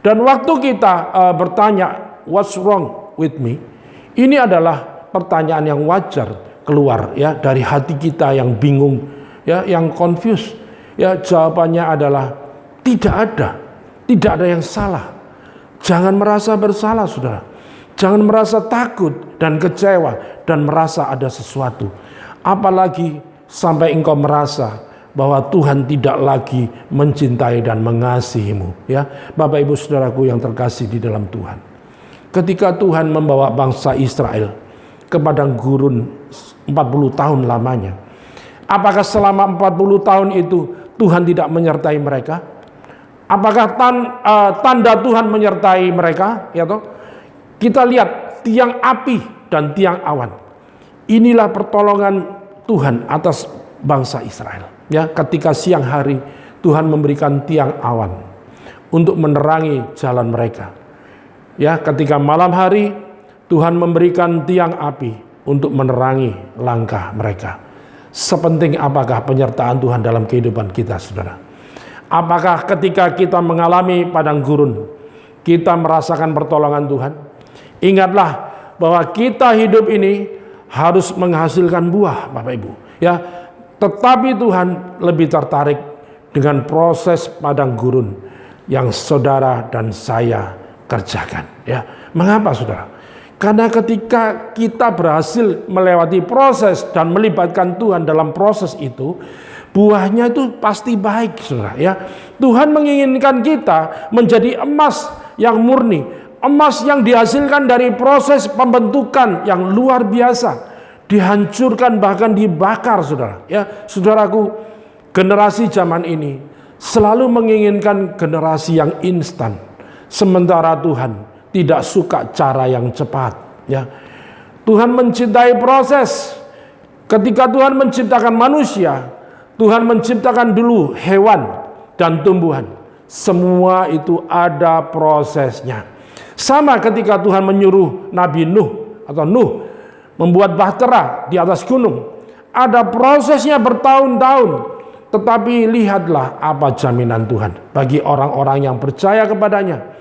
Dan waktu kita bertanya, what's wrong with me? Ini adalah pertanyaan yang wajar keluar, ya, dari hati kita yang bingung, ya, yang confused. Ya, jawabannya adalah tidak ada yang salah. Jangan merasa bersalah, saudara. Jangan merasa takut dan kecewa dan merasa ada sesuatu. Apalagi sampai engkau merasa bahwa Tuhan tidak lagi mencintai dan mengasihimu, ya. Bapak Ibu Saudaraku yang terkasih di dalam Tuhan. Ketika Tuhan membawa bangsa Israel ke padang gurun 40 tahun lamanya, apakah selama 40 tahun itu Tuhan tidak menyertai mereka? Apakah tanda Tuhan menyertai mereka? Ya toh? Kita lihat tiang api dan tiang awan. Inilah pertolongan Tuhan atas bangsa Israel. Ya, ketika siang hari Tuhan memberikan tiang awan untuk menerangi jalan mereka. Ya, ketika malam hari Tuhan memberikan tiang api untuk menerangi langkah mereka. Sepenting apakah penyertaan Tuhan dalam kehidupan kita, saudara? Apakah ketika kita mengalami padang gurun, kita merasakan pertolongan Tuhan? Ingatlah bahwa kita hidup ini harus menghasilkan buah, Bapak Ibu. Ya, tetapi Tuhan lebih tertarik dengan proses padang gurun yang saudara dan saya kerjakan. Ya, mengapa, saudara? Karena ketika kita berhasil melewati proses dan melibatkan Tuhan dalam proses itu, buahnya itu pasti baik, saudara. Ya, Tuhan menginginkan kita menjadi emas yang murni, emas yang dihasilkan dari proses pembentukan yang luar biasa, dihancurkan bahkan dibakar, saudara. Ya, saudaraku, generasi zaman ini selalu menginginkan generasi yang instan, sementara Tuhan tidak suka cara yang cepat. Ya, Tuhan mencintai proses. Ketika Tuhan menciptakan manusia, Tuhan menciptakan dulu hewan dan tumbuhan. Semua itu ada prosesnya. Sama ketika Tuhan menyuruh Nabi Nuh atau Nuh membuat bahtera di atas gunung. Ada prosesnya bertahun-tahun. Tetapi lihatlah apa jaminan Tuhan bagi orang-orang yang percaya kepadanya.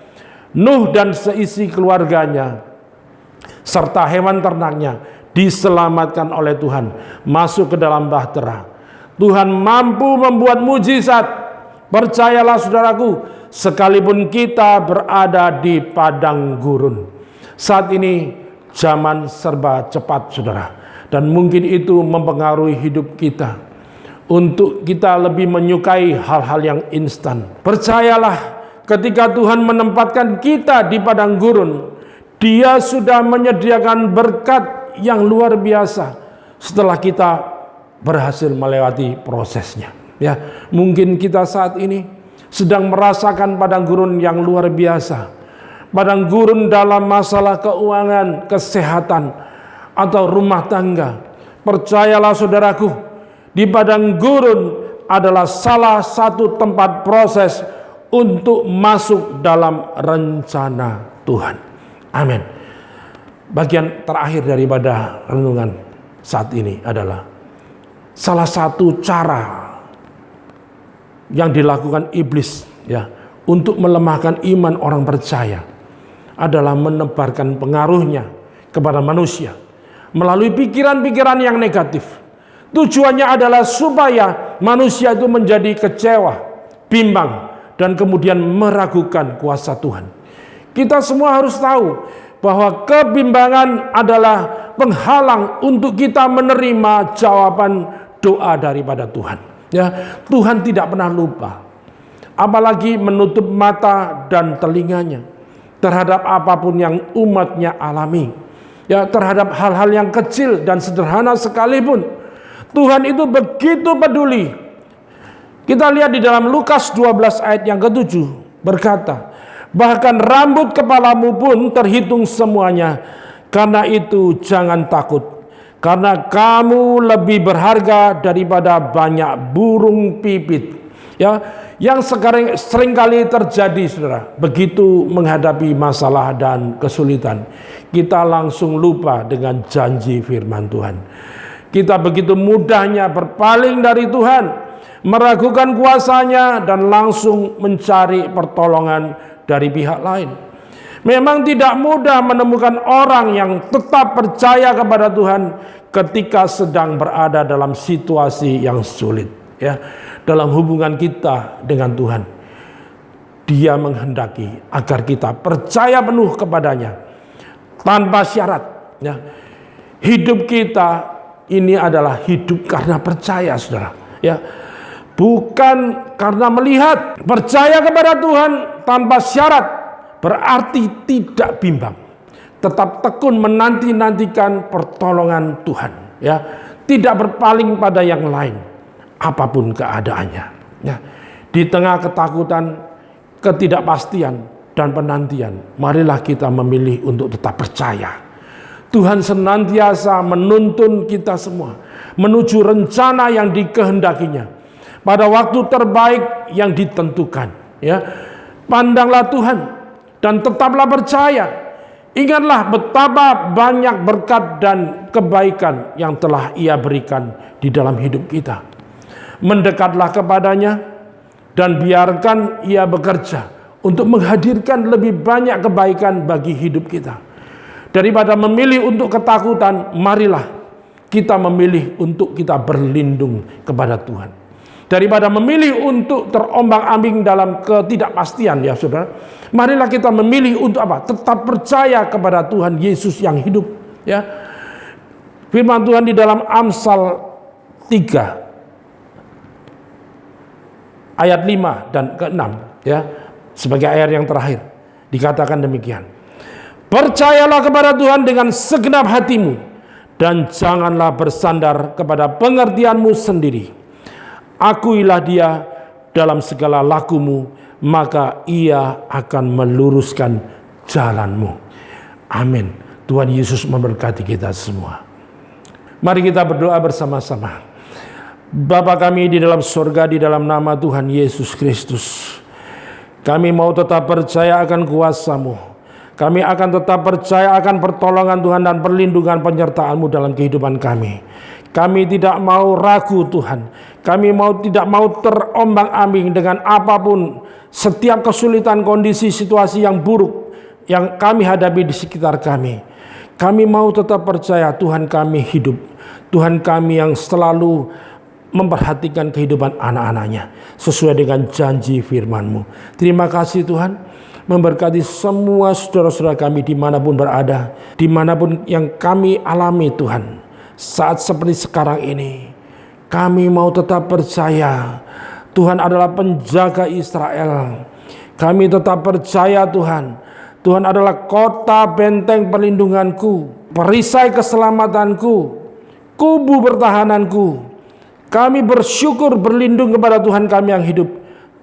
Nuh dan seisi keluarganya serta hewan ternaknya diselamatkan oleh Tuhan masuk ke dalam bahtera. Tuhan mampu membuat mujizat. Percayalah, saudaraku, sekalipun kita berada di padang gurun. Saat ini zaman serba cepat, saudara, dan mungkin itu mempengaruhi hidup kita untuk kita lebih menyukai hal-hal yang instan. Percayalah, ketika Tuhan menempatkan kita di padang gurun, Dia sudah menyediakan berkat yang luar biasa setelah kita berhasil melewati prosesnya. Ya, mungkin kita saat ini sedang merasakan padang gurun yang luar biasa. Padang gurun dalam masalah keuangan, kesehatan, atau rumah tangga. Percayalah, saudaraku, di padang gurun adalah salah satu tempat proses untuk masuk dalam rencana Tuhan. Amin. Bagian terakhir daripada renungan saat ini adalah salah satu cara yang dilakukan iblis ya untuk melemahkan iman orang percaya adalah menebarkan pengaruhnya kepada manusia melalui pikiran-pikiran yang negatif. Tujuannya adalah supaya manusia itu menjadi kecewa, bimbang, dan kemudian meragukan kuasa Tuhan. Kita semua harus tahu bahwa kebimbangan adalah penghalang untuk kita menerima jawaban doa daripada Tuhan. Ya, Tuhan tidak pernah lupa, apalagi menutup mata dan telinganya terhadap apapun yang umatnya alami. Ya, terhadap hal-hal yang kecil dan sederhana sekalipun, Tuhan itu begitu peduli. Kita lihat di dalam Lukas 12 ayat yang ke-7 berkata, bahkan rambut kepalamu pun terhitung semuanya. Karena itu jangan takut, karena kamu lebih berharga daripada banyak burung pipit. Ya, yang sekarang seringkali terjadi, saudara, begitu menghadapi masalah dan kesulitan, kita langsung lupa dengan janji firman Tuhan. Kita begitu mudahnya berpaling dari Tuhan, meragukan kuasanya, dan langsung mencari pertolongan dari pihak lain. Memang tidak mudah menemukan orang yang tetap percaya kepada Tuhan ketika sedang berada dalam situasi yang sulit. Ya, dalam hubungan kita dengan Tuhan, Dia menghendaki agar kita percaya penuh kepadanya tanpa syarat. Ya, hidup kita ini adalah hidup karena percaya, saudara. Ya, bukan karena melihat. Percaya kepada Tuhan tanpa syarat berarti tidak bimbang, tetap tekun menanti-nantikan pertolongan Tuhan. Ya, tidak berpaling pada yang lain, apapun keadaannya. Ya, di tengah ketakutan, ketidakpastian, dan penantian, marilah kita memilih untuk tetap percaya. Tuhan senantiasa menuntun kita semua menuju rencana yang dikehendakinya pada waktu terbaik yang ditentukan. Ya, pandanglah Tuhan dan tetaplah percaya. Ingatlah betapa banyak berkat dan kebaikan yang telah Ia berikan di dalam hidup kita. Mendekatlah kepadanya dan biarkan Ia bekerja untuk menghadirkan lebih banyak kebaikan bagi hidup kita. Daripada memilih untuk ketakutan, marilah kita memilih untuk kita berlindung kepada Tuhan. Daripada memilih untuk terombang-ambing dalam ketidakpastian, ya saudara, marilah kita memilih untuk apa? Tetap percaya kepada Tuhan Yesus yang hidup. Ya, firman Tuhan di dalam Amsal 3 ayat 5 dan ke-6, ya, sebagai ayat yang terakhir dikatakan demikian. Percayalah kepada Tuhan dengan segenap hatimu dan janganlah bersandar kepada pengertianmu sendiri. Akuilah Dia dalam segala lakumu, maka Ia akan meluruskan jalanmu. Amin. Tuhan Yesus memberkati kita semua. Mari kita berdoa bersama-sama. Bapa kami di dalam surga, di dalam nama Tuhan Yesus Kristus, kami mau tetap percaya akan kuasa-Mu. Kami akan tetap percaya akan pertolongan Tuhan dan perlindungan penyertaan-Mu dalam kehidupan kami. Kami tidak mau ragu, Tuhan. Kami tidak mau terombang-ambing dengan apapun, setiap kesulitan, kondisi, situasi yang buruk yang kami hadapi di sekitar kami. Kami mau tetap percaya Tuhan kami hidup. Tuhan kami yang selalu memperhatikan kehidupan anak-anaknya sesuai dengan janji firman-Mu. Terima kasih Tuhan, memberkati semua saudara-saudara kami dimanapun berada, dimanapun yang kami alami Tuhan. Saat seperti sekarang ini, kami mau tetap percaya Tuhan adalah penjaga Israel. Kami tetap percaya Tuhan, Tuhan adalah kota benteng perlindunganku, perisai keselamatanku, kubu pertahananku. Kami bersyukur berlindung kepada Tuhan kami yang hidup.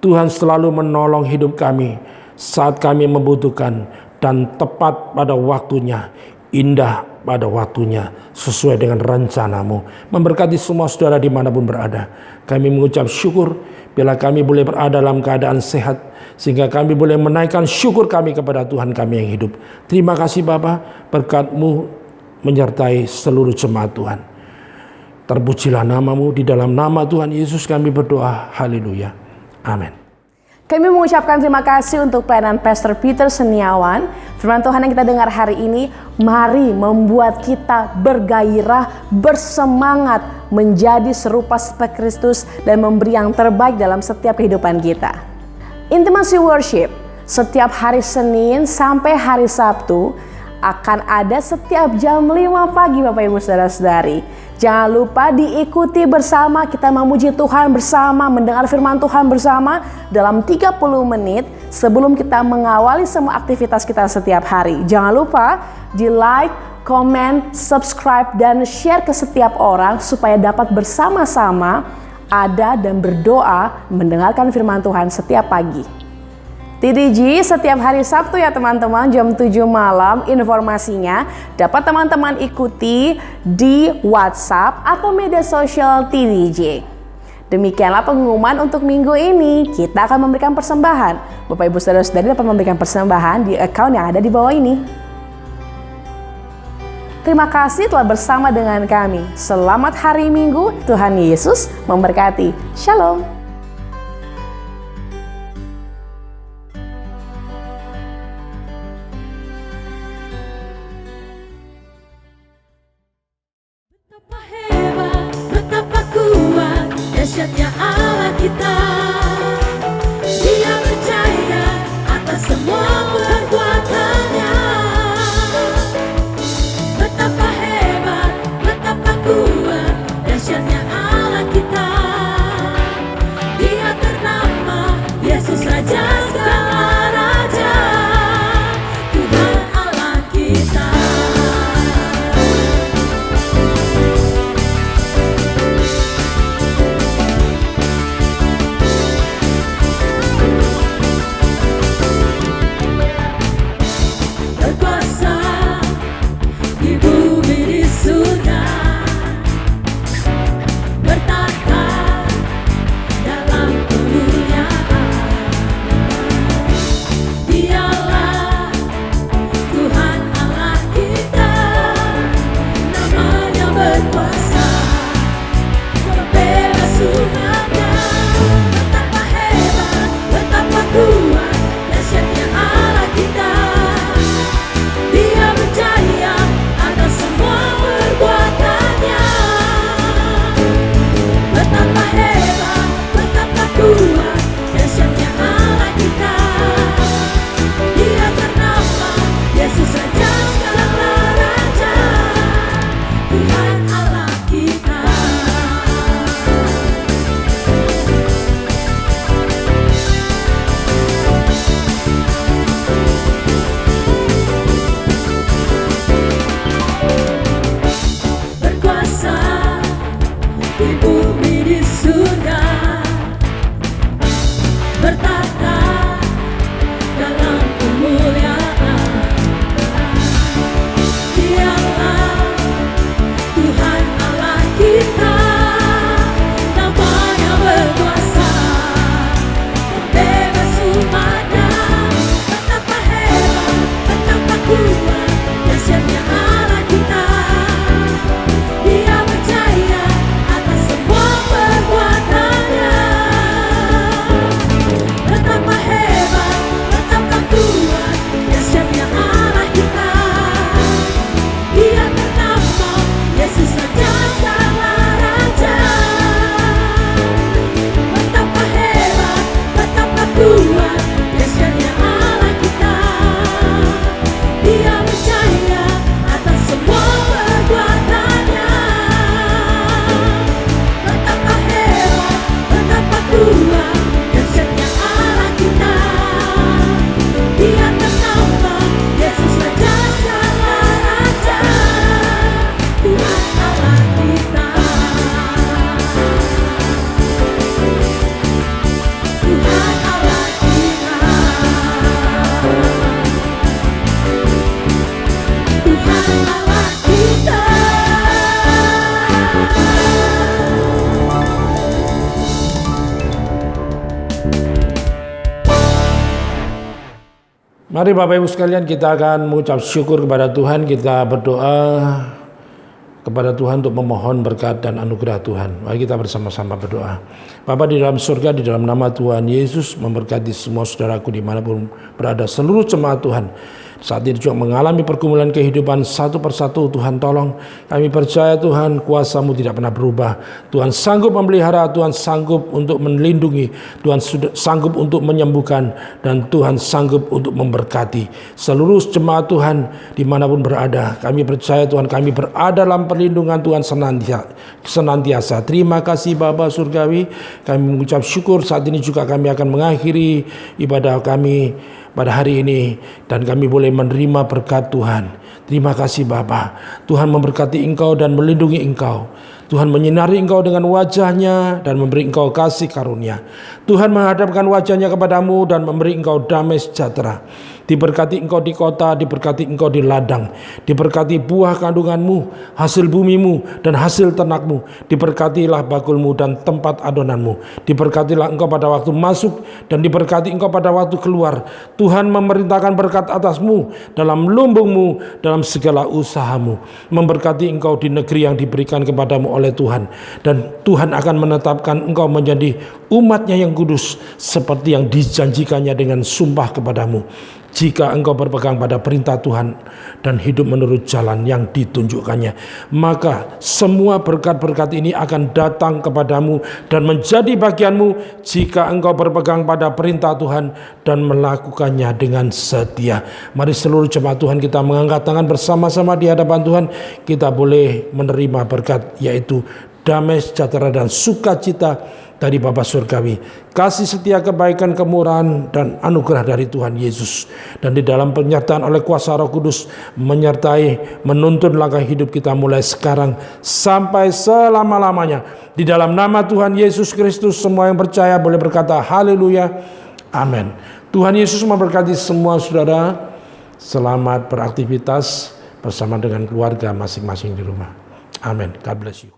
Tuhan selalu menolong hidup kami saat kami membutuhkan, dan tepat pada waktunya, indah pada waktunya, sesuai dengan rencana-Mu. Memberkati semua saudara dimanapun berada. Kami mengucap syukur, Bila kami boleh berada dalam keadaan sehat, sehingga kami boleh menaikkan syukur kami kepada Tuhan kami yang hidup. Terima kasih Bapa, berkat-Mu menyertai seluruh jemaat Tuhan. Terpujilah nama-Mu, di dalam nama Tuhan Yesus kami berdoa. Haleluya. Amin. Kami mengucapkan terima kasih untuk pelayanan Pastor Peter Seniawan. Firman Tuhan yang kita dengar hari ini, mari membuat kita bergairah, bersemangat, menjadi serupa seperti Kristus dan memberi yang terbaik dalam setiap kehidupan kita. Intimacy Worship setiap hari Senin sampai hari Sabtu akan ada setiap jam 5 pagi Bapak Ibu Saudara-saudari. Jangan lupa diikuti bersama, kita memuji Tuhan bersama, mendengar firman Tuhan bersama dalam 30 menit sebelum kita mengawali semua aktivitas kita setiap hari. Jangan lupa di like, komen, subscribe, dan share ke setiap orang supaya dapat bersama-sama ada dan berdoa mendengarkan firman Tuhan setiap pagi. TDG setiap hari Sabtu ya teman-teman, jam 7 malam. Informasinya dapat teman-teman ikuti di WhatsApp atau media sosial TDG. Demikianlah pengumuman untuk minggu ini. Kita akan memberikan persembahan. Bapak Ibu Saudara-saudari dapat memberikan persembahan di account yang ada di bawah ini. Terima kasih telah bersama dengan kami. Selamat hari Minggu. Tuhan Yesus memberkati. Shalom. Betapa hebat, betapa kuat, dahsyatnya Allah kita. Dia percaya atas semua perbuatannya. Betapa hebat, betapa kuat, dahsyatnya Allah kita. Mari Bapak Ibu sekalian, kita akan mengucap syukur kepada Tuhan. Kita berdoa kepada Tuhan untuk memohon berkat dan anugerah Tuhan. Mari kita bersama-sama berdoa. Bapa di dalam surga, di dalam nama Tuhan Yesus, memberkati semua saudaraku dimanapun berada, seluruh jemaat Tuhan. Saat ini juga mengalami pergumulan kehidupan satu persatu. Tuhan tolong, kami percaya Tuhan kuasa-Mu tidak pernah berubah. Tuhan sanggup memelihara, Tuhan sanggup untuk melindungi, Tuhan sanggup untuk menyembuhkan, dan Tuhan sanggup untuk memberkati seluruh jemaat Tuhan dimanapun berada. Kami percaya Tuhan, kami berada dalam perlindungan Tuhan senantiasa. Terima kasih Bapa Surgawi, kami mengucap syukur. Saat ini juga kami akan mengakhiri ibadah kami pada hari ini, dan kami boleh menerima berkat Tuhan. Terima kasih Bapa. Tuhan memberkati engkau dan melindungi engkau. Tuhan menyinari engkau dengan wajahnya dan memberi engkau kasih karunia. Tuhan menghadapkan wajahnya kepadamu dan memberi engkau damai sejahtera. Diberkati engkau di kota, diberkati engkau di ladang, diberkati buah kandunganmu, hasil bumimu dan hasil ternakmu. Diberkatilah bakulmu dan tempat adonanmu. Diberkatilah engkau pada waktu masuk dan diberkati engkau pada waktu keluar. Tuhan memerintahkan berkat atasmu dalam lumbungmu, dalam segala usahamu. Memberkati engkau di negeri yang diberikan kepadamu oleh Tuhan. Dan Tuhan akan menetapkan engkau menjadi umatnya yang kudus, seperti yang dijanjikannya dengan sumpah kepadamu. Jika engkau berpegang pada perintah Tuhan dan hidup menurut jalan yang ditunjukkannya, maka semua berkat-berkat ini akan datang kepadamu dan menjadi bagianmu jika engkau berpegang pada perintah Tuhan dan melakukannya dengan setia. Mari seluruh jemaat Tuhan kita mengangkat tangan bersama-sama di hadapan Tuhan. Kita boleh menerima berkat, yaitu damai sejahtera dan sukacita dari Bapa Surgawi, kasih setia, kebaikan, kemurahan, dan anugerah dari Tuhan Yesus. Dan di dalam penyertaan oleh kuasa Roh Kudus, menyertai, menuntun langkah hidup kita mulai sekarang sampai selama-lamanya. Di dalam nama Tuhan Yesus Kristus, semua yang percaya boleh berkata haleluya, amin. Tuhan Yesus memberkati semua saudara. Selamat beraktivitas bersama dengan keluarga masing-masing di rumah. Amin. God bless you.